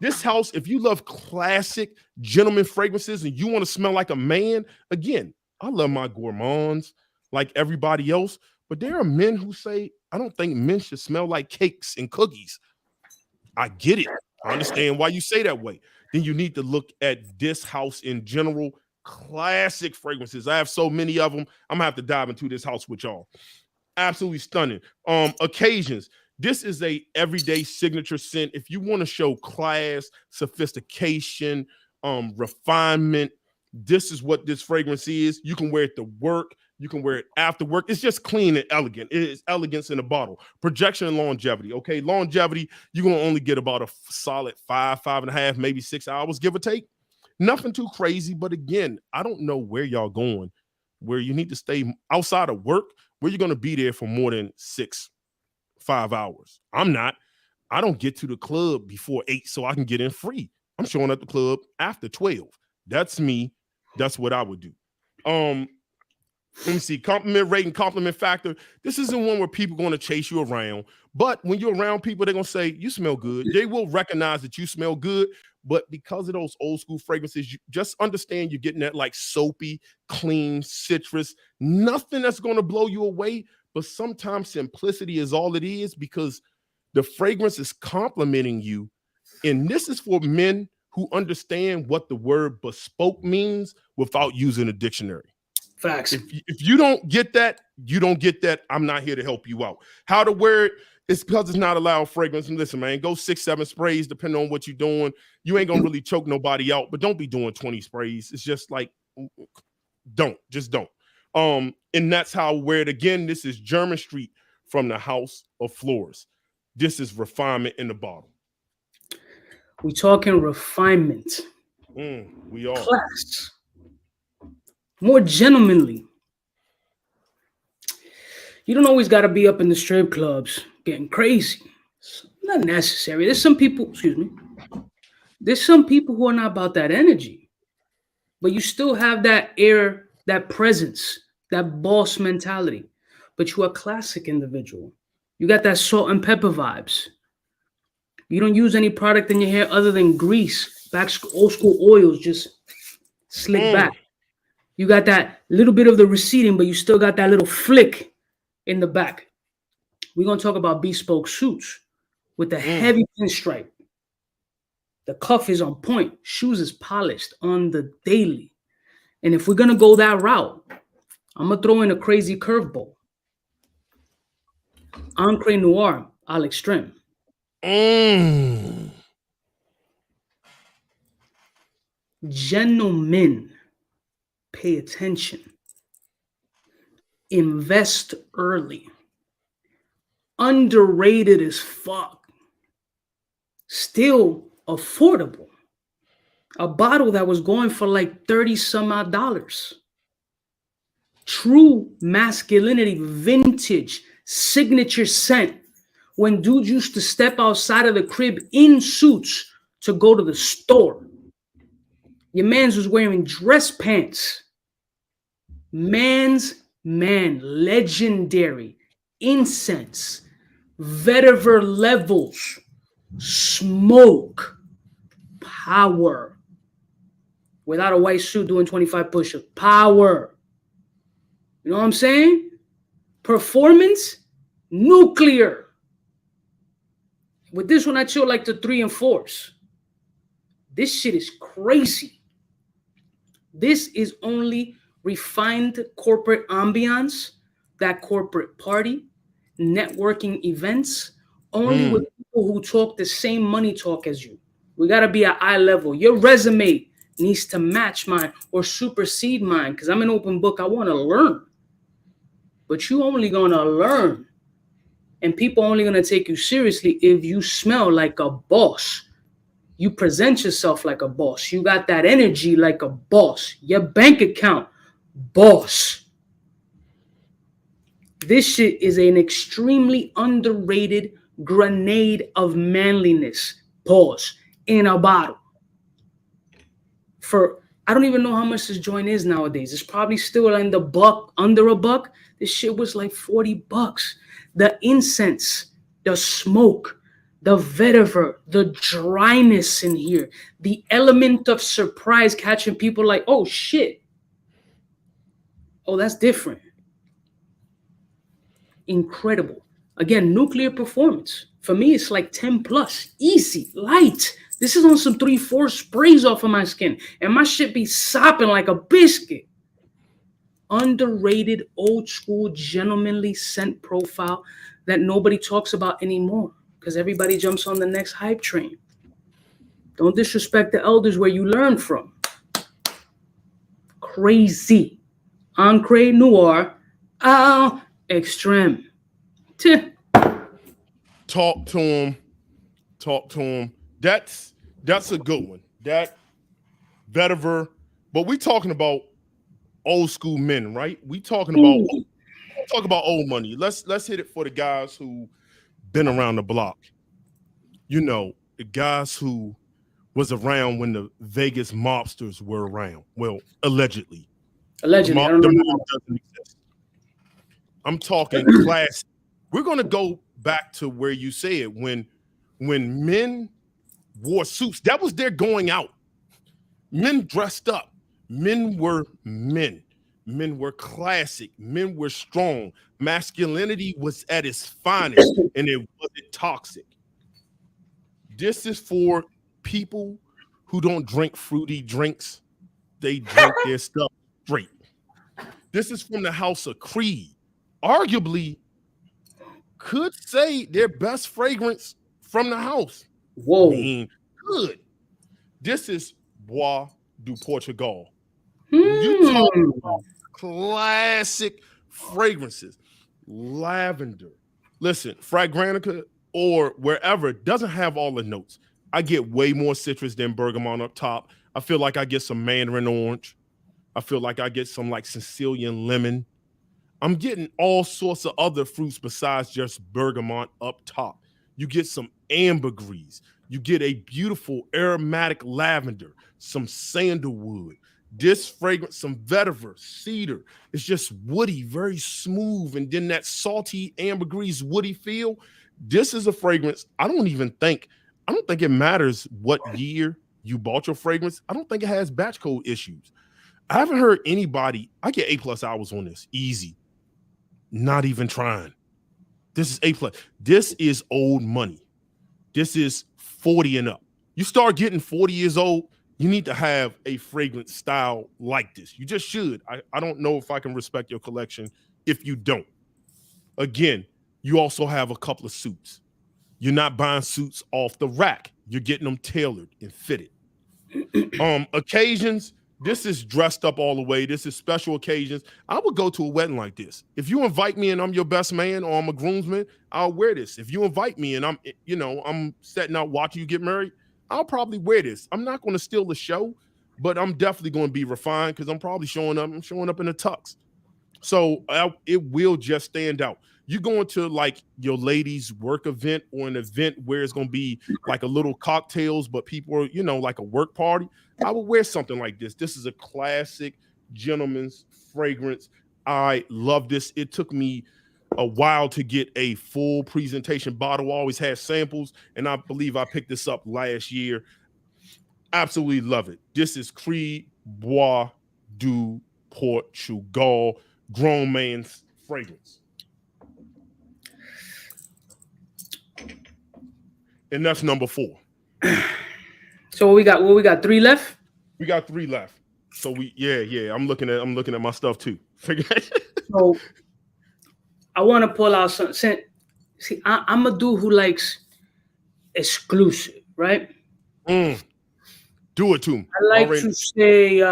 This house, if you love classic gentleman fragrances and you want to smell like a man, again, I love my gourmands like everybody else, but there are men who say, I don't think men should smell like cakes and cookies. I get it. I understand why you say that way. Then you need to look at this house in general. Classic fragrances. I have so many of them. I'm going to have to dive into this house with y'all. Absolutely stunning. Occasions. This is a everyday signature scent. If you want to show class, sophistication, refinement, this is what this fragrance is. You can wear it to work. You can wear it after work. It's just clean and elegant. It is elegance in a bottle. Projection and longevity. Okay, longevity, you're going to only get about a solid 5.5, maybe 6 hours, give or take. Nothing too crazy. But again, I don't know where y'all going, where you need to stay outside of work, where you're going to be there for more than 5 hours. I'm not. I don't get to the club before 8 so I can get in free. I'm showing up at the club after 12. That's me. That's what I would do. Let me see. Compliment rate and compliment factor. This isn't one where people are going to chase you around. But when you're around people, they're going to say, you smell good. They will recognize that you smell good. But because of those old school fragrances, you just understand you're getting that like soapy, clean, citrus. Nothing that's going to blow you away. But sometimes simplicity is all it is because the fragrance is complimenting you. And this is for men who understand what the word bespoke means without using a dictionary. Facts. If you don't get that, you don't get that. I'm not here to help you out. How to wear it? It's because it's not a loud fragrance. And listen, man, go 6-7 sprays depending on what you're doing. You ain't gonna really choke nobody out, but don't be doing 20 sprays. It's just like, just don't. And that's how I wear it. Again, this is Jermyn Street from the House of Floris. This is refinement in the bottle. We talking refinement. We are. Class. More gentlemanly. You don't always got to be up in the strip clubs getting crazy. It's not necessary. There's some people, there's some people who are not about that energy, but you still have that air, that presence, that boss mentality, but you are a classic individual. You got that salt and pepper vibes. You don't use any product in your hair other than grease, old school oils, just slick back. You got that little bit of the receding, but you still got that little flick in the back. We're going to talk about bespoke suits with the heavy pinstripe. The cuff is on point. Shoes is polished on the daily. And if we're going to go that route, I'm going to throw in a crazy curveball. Encre Noir à l'extrême. Gentlemen, pay attention. Invest early. Underrated as fuck. Still affordable. A bottle that was going for like 30 some odd dollars. True masculinity, vintage, signature scent. When dudes used to step outside of the crib in suits to go to the store. Your man's was wearing dress pants. Man's man, legendary, incense, vetiver levels, smoke, power. Without a white suit doing 25 push-ups, power. You know what I'm saying? Performance, nuclear. With this one, I chill like the 3 and 4s. This shit is crazy. This is only refined corporate ambiance, that corporate party, networking events, only with people who talk the same money talk as you. We got to be at eye level. Your resume needs to match mine or supersede mine because I'm an open book. I want to learn. But you only going to learn. And people only going to take you seriously if you smell like a boss. You present yourself like a boss. You got that energy like a boss. Your bank account, boss. This shit is an extremely underrated grenade of manliness. Pause. In a bottle. I don't even know how much this joint is nowadays. It's probably still in the buck, under a buck. This shit was like $40. The incense, the smoke, the vetiver, the dryness in here, the element of surprise catching people like, oh shit. Oh, that's different. Incredible. Again, nuclear performance. For me, it's like 10 plus. Easy, light. This is on some 3-4 sprays off of my skin. And my shit be sopping like a biscuit. Underrated, old school, gentlemanly scent profile that nobody talks about anymore because everybody jumps on the next hype train. Don't disrespect the elders where you learn from. Crazy. Encre Noir à l'extrême. Talk to him. Talk to him. That's a good one. That vetiver. But we talking about old school men, right? We talking about old money. Let's hit it for the guys who been around the block. You know, the guys who was around when the Vegas mobsters were around. Well, allegedly. Allegedly. The mob doesn't exist. I'm talking class. We're gonna go back to where you said when men wore suits, that was their going out. Men dressed up. Men were men. Men were classic. Men were strong. Masculinity was at its finest, and it wasn't toxic. This is for people who don't drink fruity drinks. They drink their stuff straight. This is from the house of Creed. Arguably, could say their best fragrance from the house. Whoa. I mean, good. This is Bois do Portugal. When you talk about classic fragrances, lavender. Listen, Fragrantica or wherever doesn't have all the notes. I get way more citrus than bergamot up top. I feel like I get some mandarin orange. I feel like I get some like Sicilian lemon. I'm getting all sorts of other fruits besides just bergamot up top. You get some ambergris. You get a beautiful aromatic lavender, some sandalwood. This fragrance, some vetiver, cedar. It's just woody, very smooth. And then that salty ambergris woody feel. This is a fragrance. I don't think it matters what year you bought your fragrance. I don't think it has batch code issues. I haven't heard anybody, I get A+ hours on this, easy. Not even trying. This is A+. This is old money. This is 40 and up. You start getting 40 years old, you need to have a fragrance style like this. You just should. I don't know if I can respect your collection if you don't. Again, you also have a couple of suits. You're not buying suits off the rack. You're getting them tailored and fitted. Occasions, this is dressed up all the way. This is special occasions. I would go to a wedding like this. If you invite me and I'm your best man or I'm a groomsman, I'll wear this. If you invite me and I'm setting out watching you get married, I'll probably wear this. I'm not going to steal the show, but I'm definitely going to be refined because I'm probably showing up in a tux. So it will just stand out. You going to like your ladies' work event or an event where it's going to be like a little cocktails, but people are, like a work party. I would wear something like this. This is a classic gentleman's fragrance. I love this. It took me a while to get a full presentation bottle. I always had samples, and I believe I picked this up last year. Absolutely love it. This is Creed Bois do Portugal, grown man's fragrance. And that's number 4. So what we got 3 left? We got 3 left. So I'm looking at my stuff too. So I want to pull out some. See, I'm a dude who likes exclusive, right? Do it to me. I like to say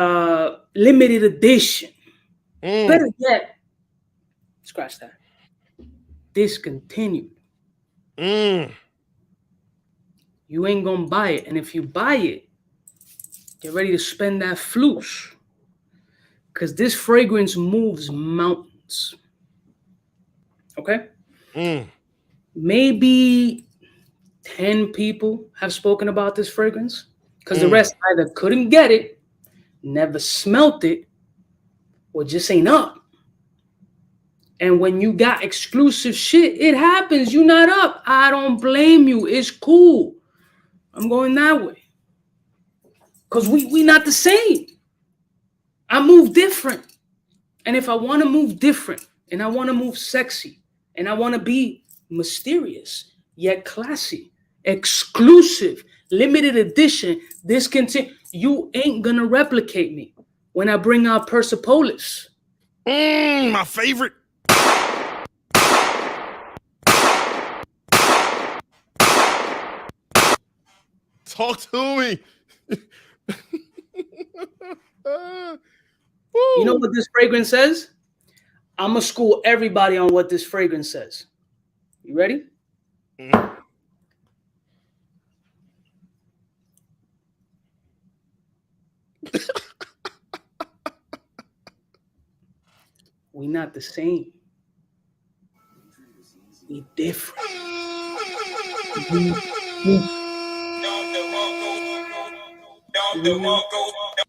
limited edition. Better yet, scratch that. Discontinued. You ain't gonna buy it, and if you buy it, get ready to spend that floosh, because this fragrance moves mountains. Okay? Maybe 10 people have spoken about this fragrance, because the rest either couldn't get it, never smelt it, or just ain't up. And when you got exclusive shit, it happens. You're not up. I don't blame you. It's cool. I'm going that way. Because we not the same. I move different. And if I want to move different, and I want to move sexy, and I want to be mysterious, yet classy, exclusive, limited edition, discontinued, you ain't going to replicate me when I bring out Persepolis. My favorite. Talk to me. You know what this fragrance says? I'm going to school everybody on what this fragrance says. You ready? We not the same. We different.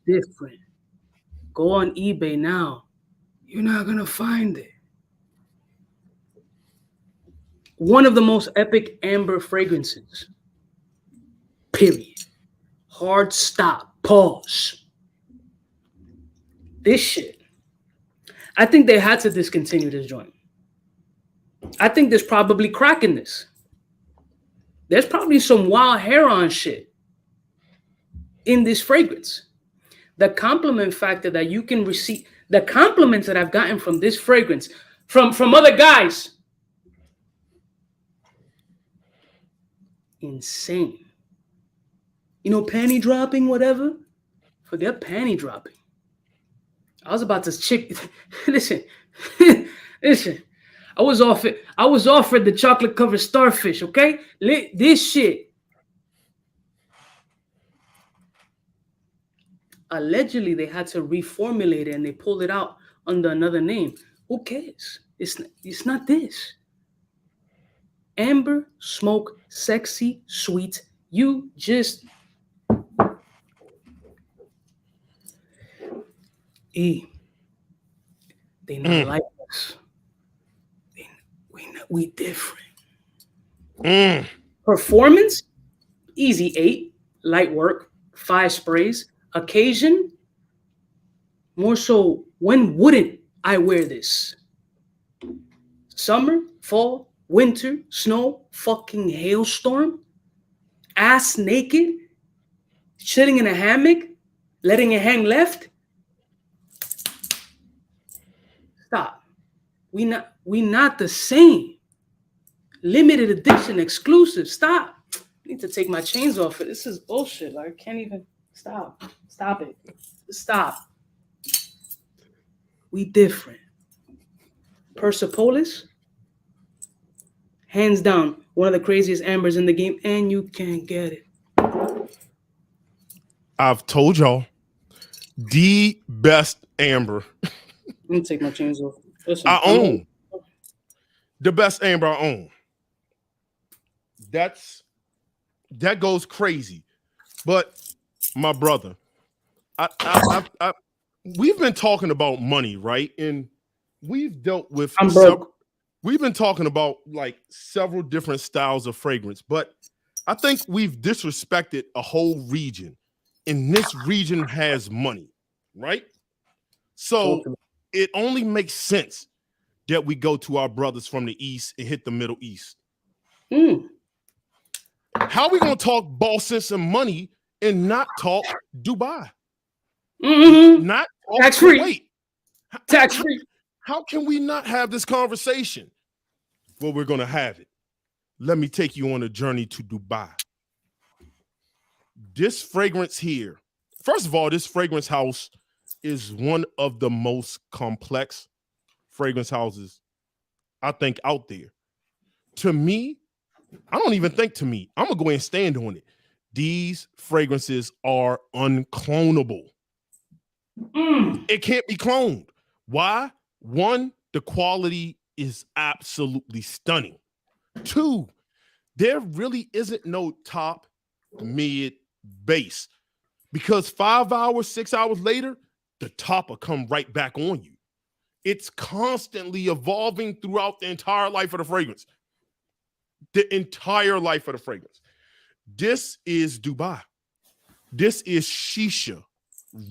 Different. Go on eBay now. You're not gonna find it. One of the most epic amber fragrances. Period. Hard stop. Pause. This shit. I think they had to discontinue this joint. I think there's probably crack in this. There's probably some wild hair on shit in this fragrance. The compliment factor that you can receive, The compliments that I've gotten from this fragrance, from other guys, insane. You know, panty dropping, whatever. Forget panty dropping. I was about to listen, listen. I was offered the chocolate covered starfish. Okay, this shit. Allegedly, they had to reformulate it and they pulled it out under another name. Who cares? It's not this. Amber, smoke, sexy, sweet. You just they not like us. We different. Performance, easy 8. Light work, 5 sprays. Occasion, more so, when wouldn't I wear this? Summer, fall, winter, snow, fucking hailstorm, ass naked, sitting in a hammock, letting it hang left. Stop. We not the same. Limited edition, exclusive. Stop. I need to take my chains off. This is bullshit. I can't even stop. Stop it. Stop. We different. Persepolis, hands down, one of the craziest ambers in the game, and you can't get it. I've told y'all, the best amber. Let me take my chains off. Listen, I own. The best amber I own. That goes crazy. But my brother, we've been talking about money, right? And we've dealt with we've been talking about like several different styles of fragrance, but I think we've disrespected a whole region, and this region has money, right? So it only makes sense that we go to our brothers from the East and hit the Middle East. How are we going to talk Verscents and money and not talk Dubai? Not talk tax-free. Tax-free. How can we not have this conversation? Well, we're going to have it. Let me take you on a journey to Dubai. This fragrance here, first of all, this fragrance house is one of the most complex fragrance houses, I think, out there. To me, I don't even think to me. I'm going to go ahead and stand on it. These fragrances are unclonable. It can't be cloned. Why? 1, the quality is absolutely stunning. 2, there really isn't no top, mid, base. Because 5 hours, 6 hours later, the top will come right back on you. It's constantly evolving throughout the entire life of the fragrance. The entire life of the fragrance. This is Dubai. This is Shisha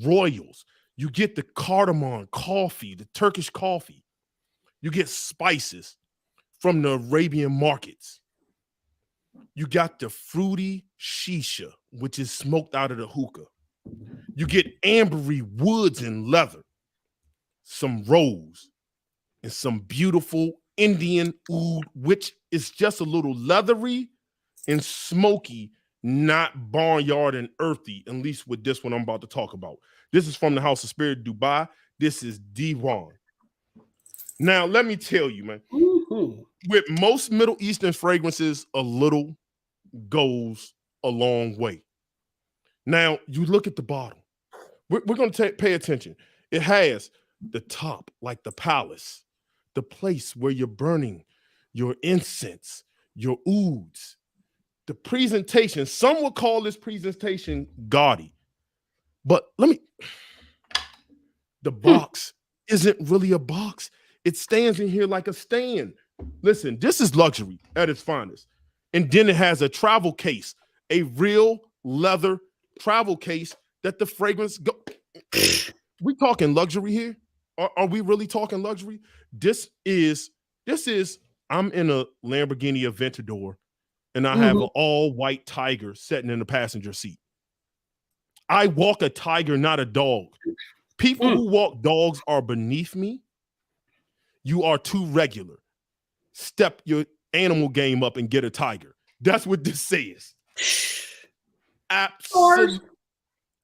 Royals. You get the cardamom coffee, the Turkish coffee. You get spices from the Arabian markets. You got the fruity shisha, which is smoked out of the hookah. You get ambery woods and leather, some rose, and some beautiful Indian oud, which is just a little leathery and smoky, not barnyard and earthy, at least with this one I'm about to talk about. This is from the House of Spirit, Dubai. This is Diwan. Now, let me tell you, man, with most Middle Eastern fragrances, a little goes a long way. Now, you look at the bottle. We're going to pay attention. It has the top, like the palace, the place where you're burning your incense, your ouds, the presentation. Some would call this presentation gaudy, but the box isn't really a box. It stands in here like a stand. Listen, this is luxury at its finest. And then it has a travel case, a real leather travel case that the fragrance go. We talking luxury here? Are we really talking luxury? This is, I'm in a Lamborghini Aventador and I have an all-white tiger sitting in the passenger seat. I walk a tiger, not a dog. People who walk dogs are beneath me. You are too regular. Step your animal game up and get a tiger. That's what this says.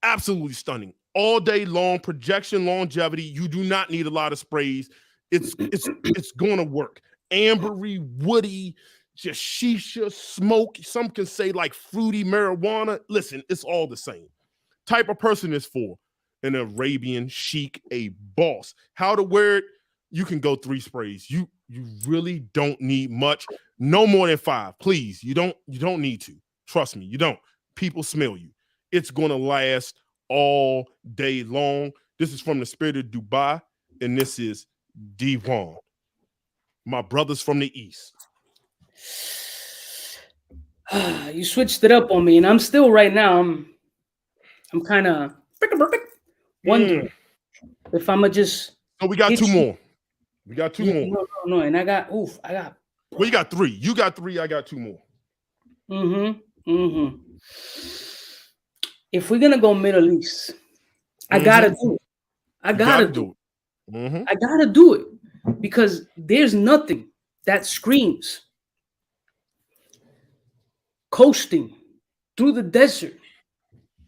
Absolutely stunning. All day long, projection, longevity. You do not need a lot of sprays. It's going to work. Ambery, woody, just shisha, smoke. Some can say like fruity marijuana. Listen, it's all the same. Type of person is for an Arabian chic, a boss. How to wear it? You can go 3 sprays. You really don't need much. No more than 5, please. You don't need to. Trust me, you don't. People smell you. It's gonna last all day long. This is from the spirit of Dubai, and this is Diwan. My brothers from the East. You switched it up on me, and I'm still right now. I'm kind of wondering if I'ma just. Oh, we got 2 more. We got 2 more. No, and I got. Well, you got 3. You got 3. I got 2 more. If we're gonna go Middle East, I gotta do it. I gotta do it. I gotta do it because there's nothing that screams coasting through the desert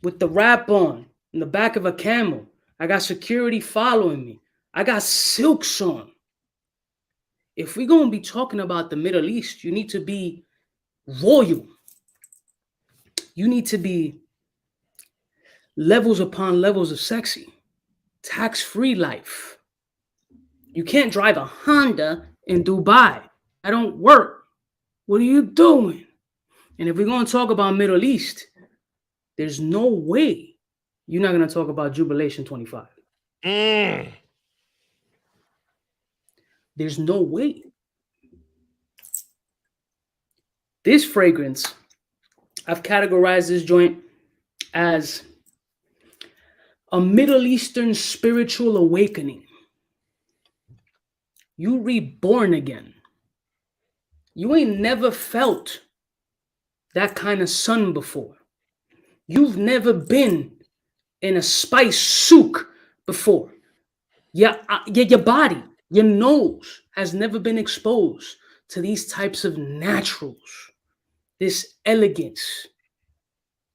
with the wrap on in the back of a camel. I got security following me. I got silks on. If we're going to be talking about the Middle East, you need to be royal. You need to be levels upon levels of sexy. Tax-free life. You can't drive a Honda in Dubai. That don't work. What are you doing? And if we're going to talk about Middle East, there's no way you're not going to talk about Jubilation 25. There's no way. This fragrance, I've categorized this joint as a Middle Eastern spiritual awakening. You reborn again. You ain't never felt that kind of sun before. You've never been in a spice souk before. Your body, your nose has never been exposed to these types of naturals, this elegance,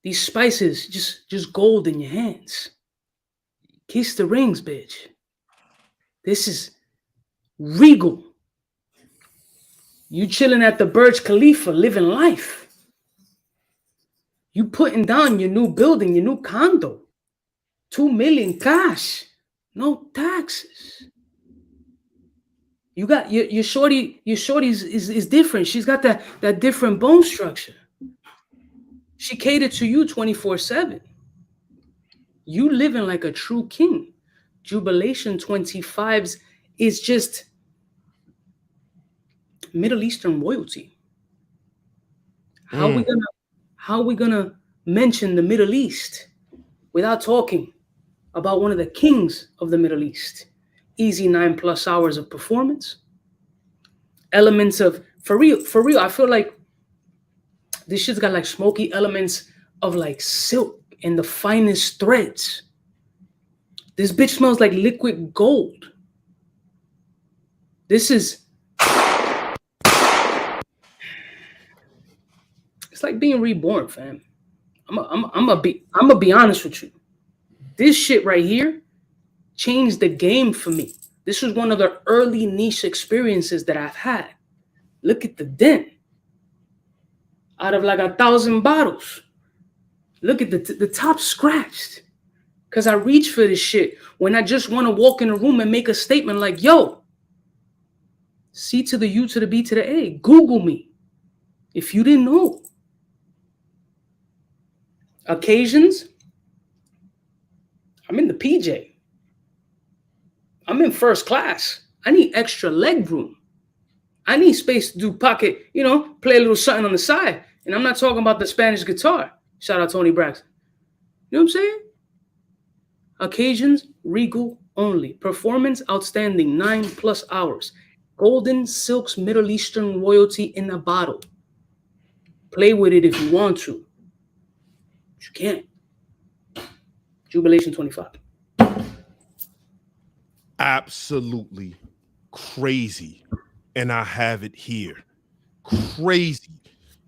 these spices, just gold in your hands. Kiss the rings, bitch. This is regal. You chilling at the Burj Khalifa, living life. You putting down your new building, your new condo. 2 million cash, no taxes. You got your shorty. Your shorty is different. She's got that different bone structure. She catered to you 24/7. You living like a true king. Jubilation 25s is just Middle Eastern royalty. How are we gonna mention the Middle East without talking about one of the kings of the Middle East? Easy 9+ hours of performance. Elements of for real. I feel like this shit's got like smoky elements of like silk and the finest threads. This bitch smells like liquid gold. This is. It's like being reborn, fam. I'm gonna be honest with you. This shit right here changed the game for me. This was one of the early niche experiences that I've had. Look at the dent. Out of like 1,000 bottles. Look at the top scratched. Because I reach for this shit when I just want to walk in a room and make a statement like, yo, C to the U to the B to the A. Google me if you didn't know. Occasions, I'm in the PJ. I'm in first class. I need extra leg room. I need space to do pocket, play a little something on the side. And I'm not talking about the Spanish guitar. Shout out Tony Braxton. You know what I'm saying? Occasions, regal only. Performance, outstanding, 9+ hours. Golden Silks Middle Eastern royalty in a bottle. Play with it if you want to. But you can't. Jubilation 25. Absolutely crazy. And I have it here. Crazy.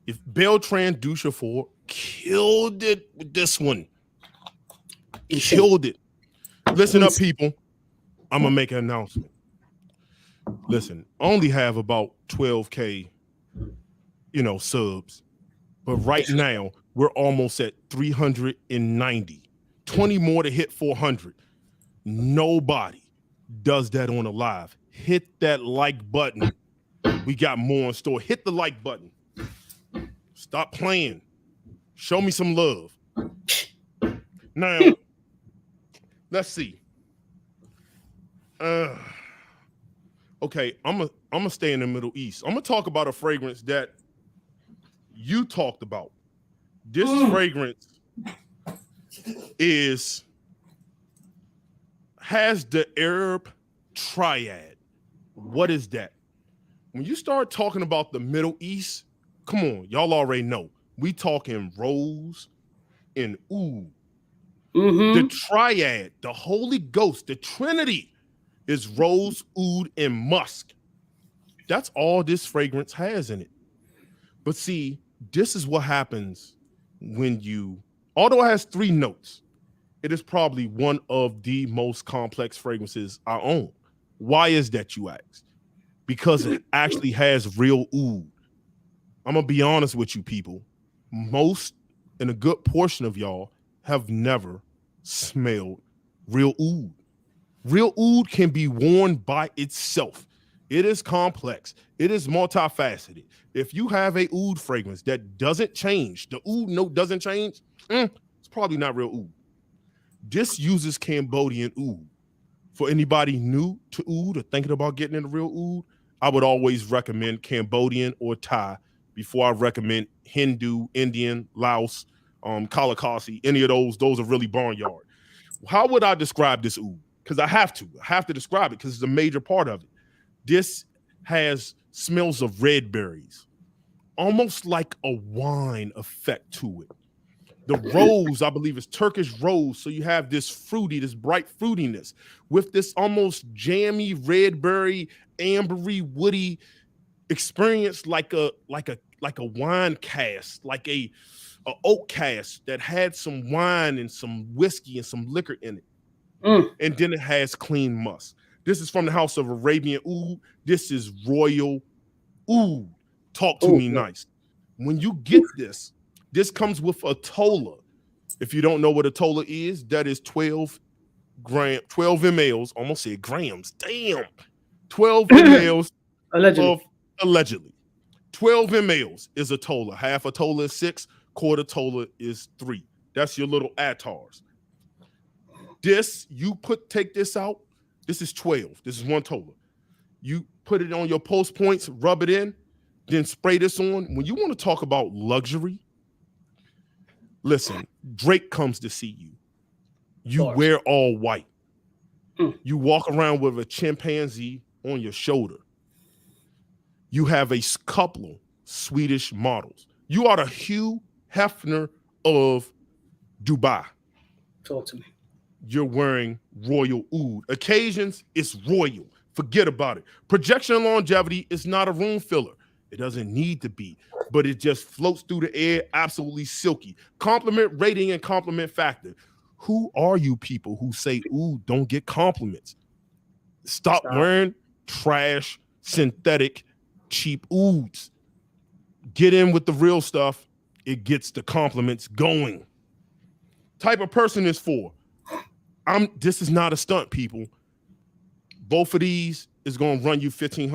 If Beltran Duchefort killed it with this one. Killed it. Listen up, people. I'm going to make an announcement. Listen, I only have about 12K, subs. But right now, we're almost at 390. 20 more to hit 400. Nobody does that on a live. Hit that like button. We got more in store. Hit the like button. Stop playing. Show me some love. Now, let's see. Okay, I'm gonna stay in the Middle East. I'm gonna talk about a fragrance that you talked about. This fragrance has the Arab triad. What is that? When you start talking about the Middle East, come on, y'all already know. We talking rose and oud. The triad, the Holy Ghost, the Trinity is rose, oud, and musk. That's all this fragrance has in it. But see, this is what happens when although it has 3 notes, it is probably one of the most complex fragrances I own. Why is that, you ask? Because it actually has real oud. I'm going to be honest with you people. Most and a good portion of y'all have never smelled real oud. Real oud can be worn by itself. It is complex. It is multifaceted. If you have a oud fragrance that doesn't change, the oud note doesn't change, it's probably not real oud. This uses Cambodian oud. For anybody new to oud or thinking about getting into real oud, I would always recommend Cambodian or Thai before I recommend Hindu, Indian, Laos, Kalakasi, any of those. Those are really barnyard. How would I describe this oud? Because I have to describe it because it's a major part of it. This has smells of red berries, almost like a wine effect to it. The rose, I believe, is Turkish rose. So you have this bright fruitiness with this almost jammy, red berry, ambery, woody experience, like a wine cast, like a oak cast that had some wine and some whiskey and some liquor in it. And then it has clean musk. This is from the house of Arabian Oud. This is Royal Oud. Talk to me nice. When you get this comes with a tola. If you don't know what a tola is, that is 12 mLs. Almost said grams. Damn. 12 mLs allegedly. 12 mLs is a tola. Half a tola is 6. Quarter tola is 3. That's your little attars. Take this out. This is 12. This is 1 tola. You put it on your post points, rub it in, then spray this on. When you want to talk about luxury, listen, Drake comes to see you. You wear all white. You walk around with a chimpanzee on your shoulder. You have a couple Swedish models. You are the Hugh Hefner of Dubai. Talk to me. You're wearing Royal Oud. Occasions, it's royal. Forget about it. Projection and longevity is not a room filler. It doesn't need to be, but it just floats through the air, absolutely silky. Compliment rating and compliment factor. Who are you people who say, ooh, don't get compliments? Stop wearing trash, synthetic, cheap ouds. Get in with the real stuff. It gets the compliments going. Type of person is for. This is not a stunt, people. Both of these is going to run you $1,500.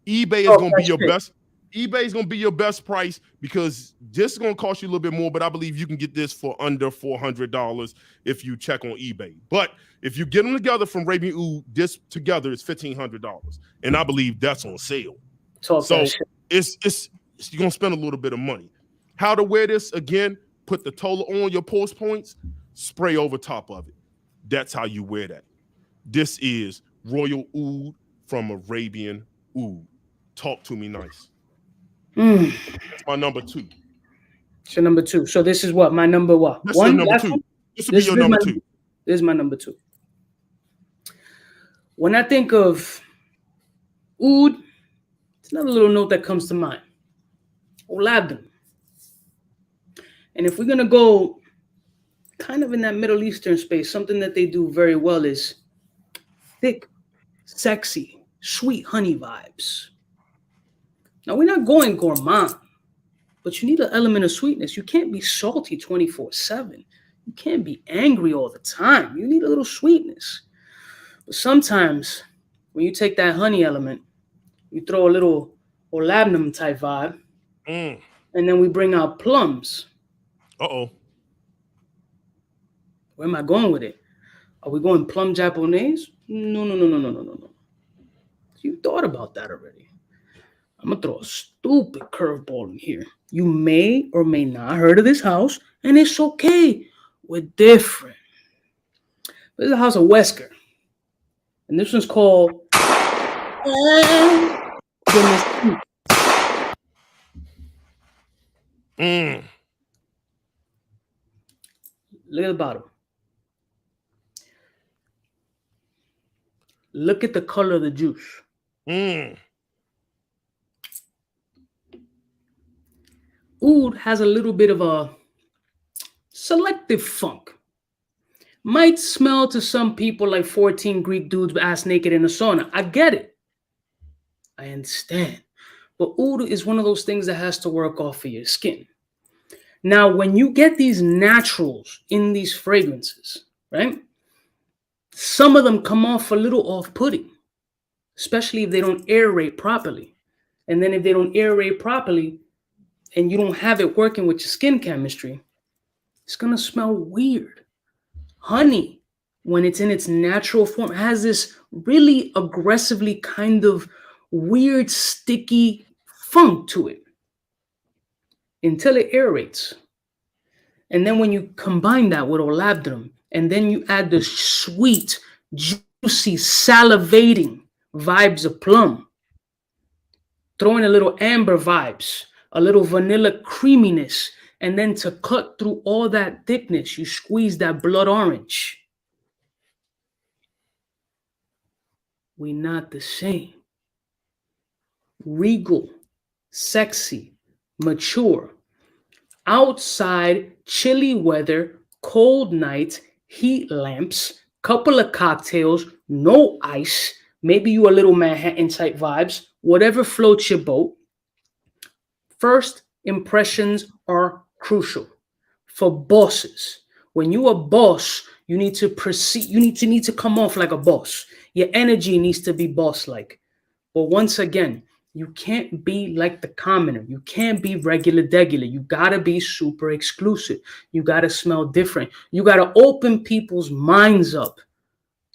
eBay is going to be your best. eBay is going to be your best price because this is going to cost you a little bit more, but I believe you can get this for under $400 if you check on eBay. But if you get them together from Arabian Oud, this together is $1,500, and I believe that's on sale. So it's you're going to spend a little bit of money. How to wear this? Again, put the tola on your post points, spray over top of it. That's how you wear that. This is Royal Oud from Arabian Oud. Talk to me nice. That's my number 2. It's your number 2. So this is what? My number what? That's your number 2. This will be your number 2. This is my number 2. When I think of oud, it's another little note that comes to mind. Olabdin. And if we're going to go kind of in that Middle Eastern space, something that they do very well is thick, sexy, sweet honey vibes. Now, we're not going gourmand, but you need an element of sweetness. You can't be salty 24/7. You can't be angry all the time. You need a little sweetness. But sometimes when you take that honey element, you throw a little olabnum type vibe, and then we bring out plums. Uh-oh. Where am I going with it? Are we going plum Japanese? No. You thought about that already. I'm going to throw a stupid curveball in here. You may or may not heard of this house, and it's okay. We're different. This is the house of Wesker. And this one's called The Mystique. Look at the bottom. Look at the color of the juice. Oud has a little bit of a selective funk. Might smell to some people like 14 Greek dudes ass naked in a sauna. I get it. I understand. But oud is one of those things that has to work off of your skin. Now, when you get these naturals in these fragrances, right? Some of them come off a little off-putting, especially if they don't aerate properly. And then if they don't aerate properly and you don't have it working with your skin chemistry, it's going to smell weird. Honey, when it's in its natural form, has this really aggressively kind of weird, sticky funk to it until it aerates. And then when you combine that with olabdrum, and then you add the sweet, juicy, salivating vibes of plum, throw in a little amber vibes, a little vanilla creaminess, and then to cut through all that thickness, you squeeze that blood orange. We're not the same. Regal, sexy, mature. Outside, chilly weather, cold night, heat lamps, couple of cocktails, no ice, maybe you a little Manhattan type vibes, whatever floats your boat. First impressions are crucial for bosses. When you a boss, you need to proceed, you need to come off like a boss. Your energy needs to be boss-like. But once again, you can't be like the commoner. You can't be regular. You gotta be super exclusive. You gotta smell different. You gotta open people's minds up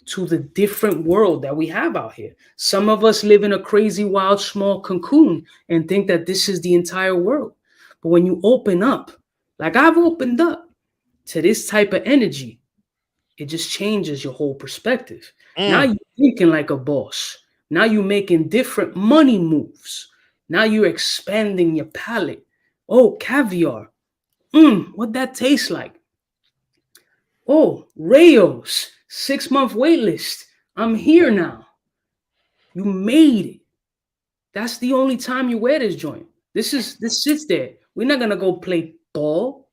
to the different world that we have out here. Some of us live in a crazy, wild, small cocoon and think that this is the entire world. But when you open up, like I've opened up to this type of energy, it just changes your whole perspective. Now you're thinking like a boss. Now you're making different money moves. Now you're expanding your palate. Oh, caviar. What that tastes like? Oh, Rayos. 6-month wait list. I'm here now. You made it. That's the only time you wear this joint. This sits there. We're not gonna go play ball.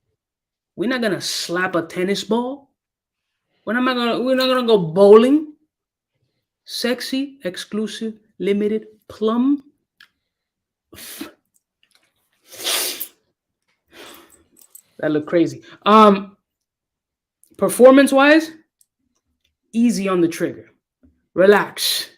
We're not gonna slap a tennis ball. We're not gonna go bowling. Sexy, exclusive, limited, plum. That look crazy. Performance-wise, easy on the trigger. Relax.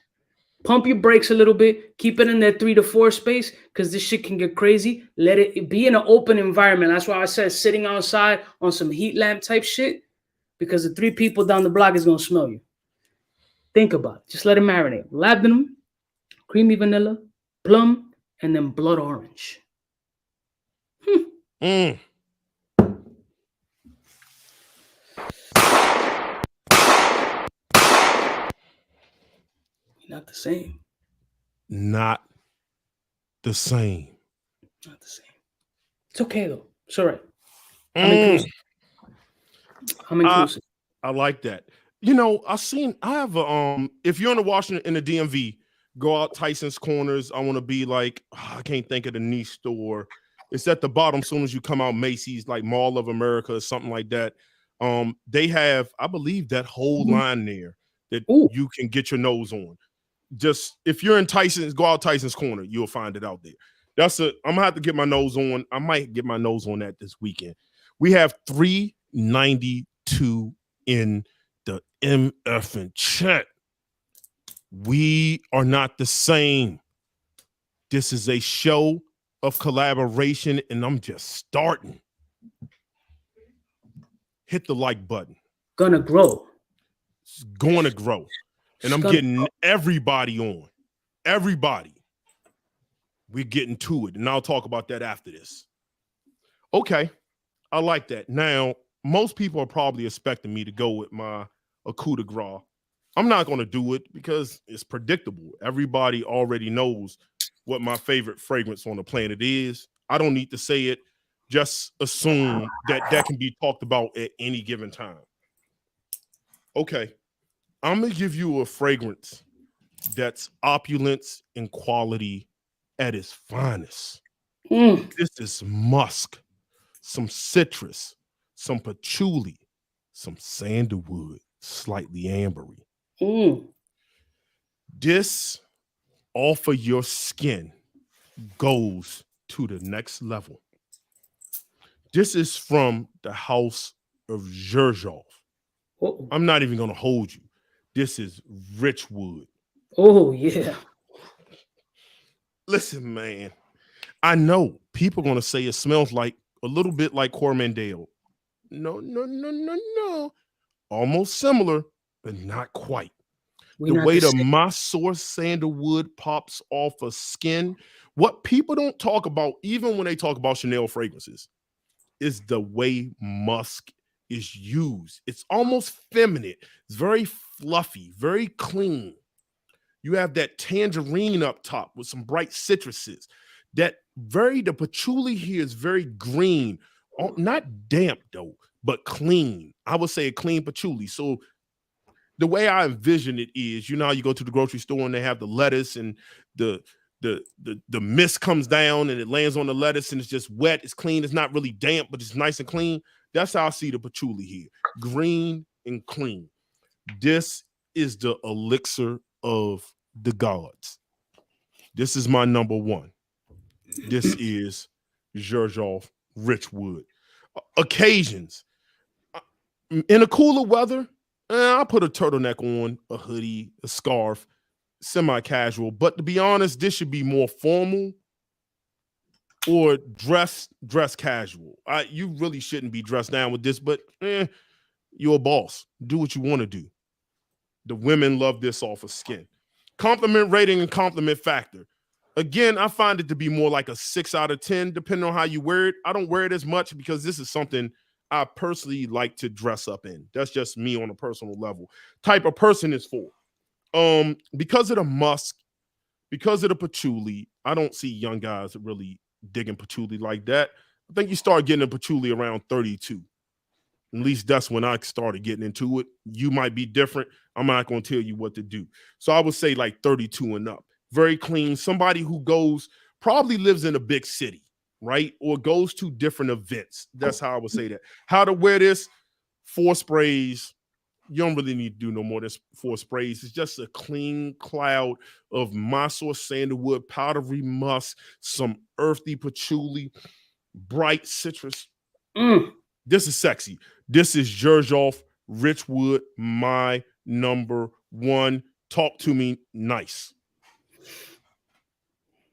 Pump your brakes a little bit. Keep it in that 3 to 4 space because this shit can get crazy. Let it be in an open environment. That's why I said sitting outside on some heat lamp type shit because the 3 people down the block is going to smell you. Think about it. Just let it marinate. Labdanum, creamy vanilla, plum, and then blood orange. You're not the same. Not the same. Not the same. It's okay, though. It's all right. I'm inclusive. I like that. You know, I have a if you're in the Washington in the DMV, go out Tyson's Corners. I want to be like, I can't think of the niche store. It's at the bottom soon as you come out Macy's, like Mall of America or something like that. They have, I believe, that whole line there that Ooh. you can get your nose on. Just if you're in Tyson's, go out Tyson's Corner, you'll find it out there. I'm gonna have to get my nose on. I might get my nose on that this weekend. We have 392 in the MF and chat. We are not the same. This is a show of collaboration, and I'm just starting. Hit the like button. Gonna grow. It's going to grow. And I'm getting everybody on. Everybody. We're getting to it. And I'll talk about that after this. Okay. I like that. Now, most people are probably expecting me to go with my coup de grace. I'm not going to do it because it's predictable. Everybody already knows what my favorite fragrance on the planet is. I don't need to say it. Just assume that can be talked about at any given time. Okay. I'm going to give you a fragrance that's opulence and quality at its finest. This is musk, some citrus, some patchouli, some sandalwood, slightly ambery. This, off of your skin, goes to the next level. This is from the house of Xerjoff. I'm not even going to hold you. This is Richwood. Oh, yeah. Listen, man, I know people are going to say it smells like a little bit like Coromandel. No. Almost similar, but not quite. The way the Mysore sandalwood pops off of skin, what people don't talk about, even when they talk about Chanel fragrances, is the way musk is used. It's almost feminine. It's very fluffy, very clean. You have that tangerine up top with some bright citruses. The patchouli here is very green, not damp though, but clean. I would say a clean patchouli. So the way I envision it is, you know, you go to the grocery store and they have the lettuce and the mist comes down and it lands on the lettuce and it's just wet. It's clean. It's not really damp, but it's nice and clean. That's how I see the patchouli here. Green and clean. This is the elixir of the gods. This is my number one. This is Xerjoff Richwood. Occasions. In a cooler weather, I'll put a turtleneck on, a hoodie, a scarf, semi-casual. But to be honest, this should be more formal or dress casual. You really shouldn't be dressed down with this, but you're a boss. Do what you want to do. The women love this off of skin. Compliment rating and compliment factor. Again, I find it to be more like a 6 out of 10, depending on how you wear it. I don't wear it as much because this is something I personally like to dress up in. That's just me on a personal level. Type of person is for. Because of the musk, because of the patchouli, I don't see young guys really digging patchouli like that. I think you start getting a patchouli around 32. At least that's when I started getting into it. You might be different. I'm not going to tell you what to do. So I would say like 32 and up. Very clean. Somebody who probably lives in a big city, right? Or goes to different events. That's how I would say that. How to wear this? 4 sprays. You don't really need to do no more than 4 sprays. It's just a clean cloud of Mysore sandalwood, powdery musk, some earthy patchouli, bright citrus. This is sexy. This is Xerjoff Richwood, my number one. Talk to me nice.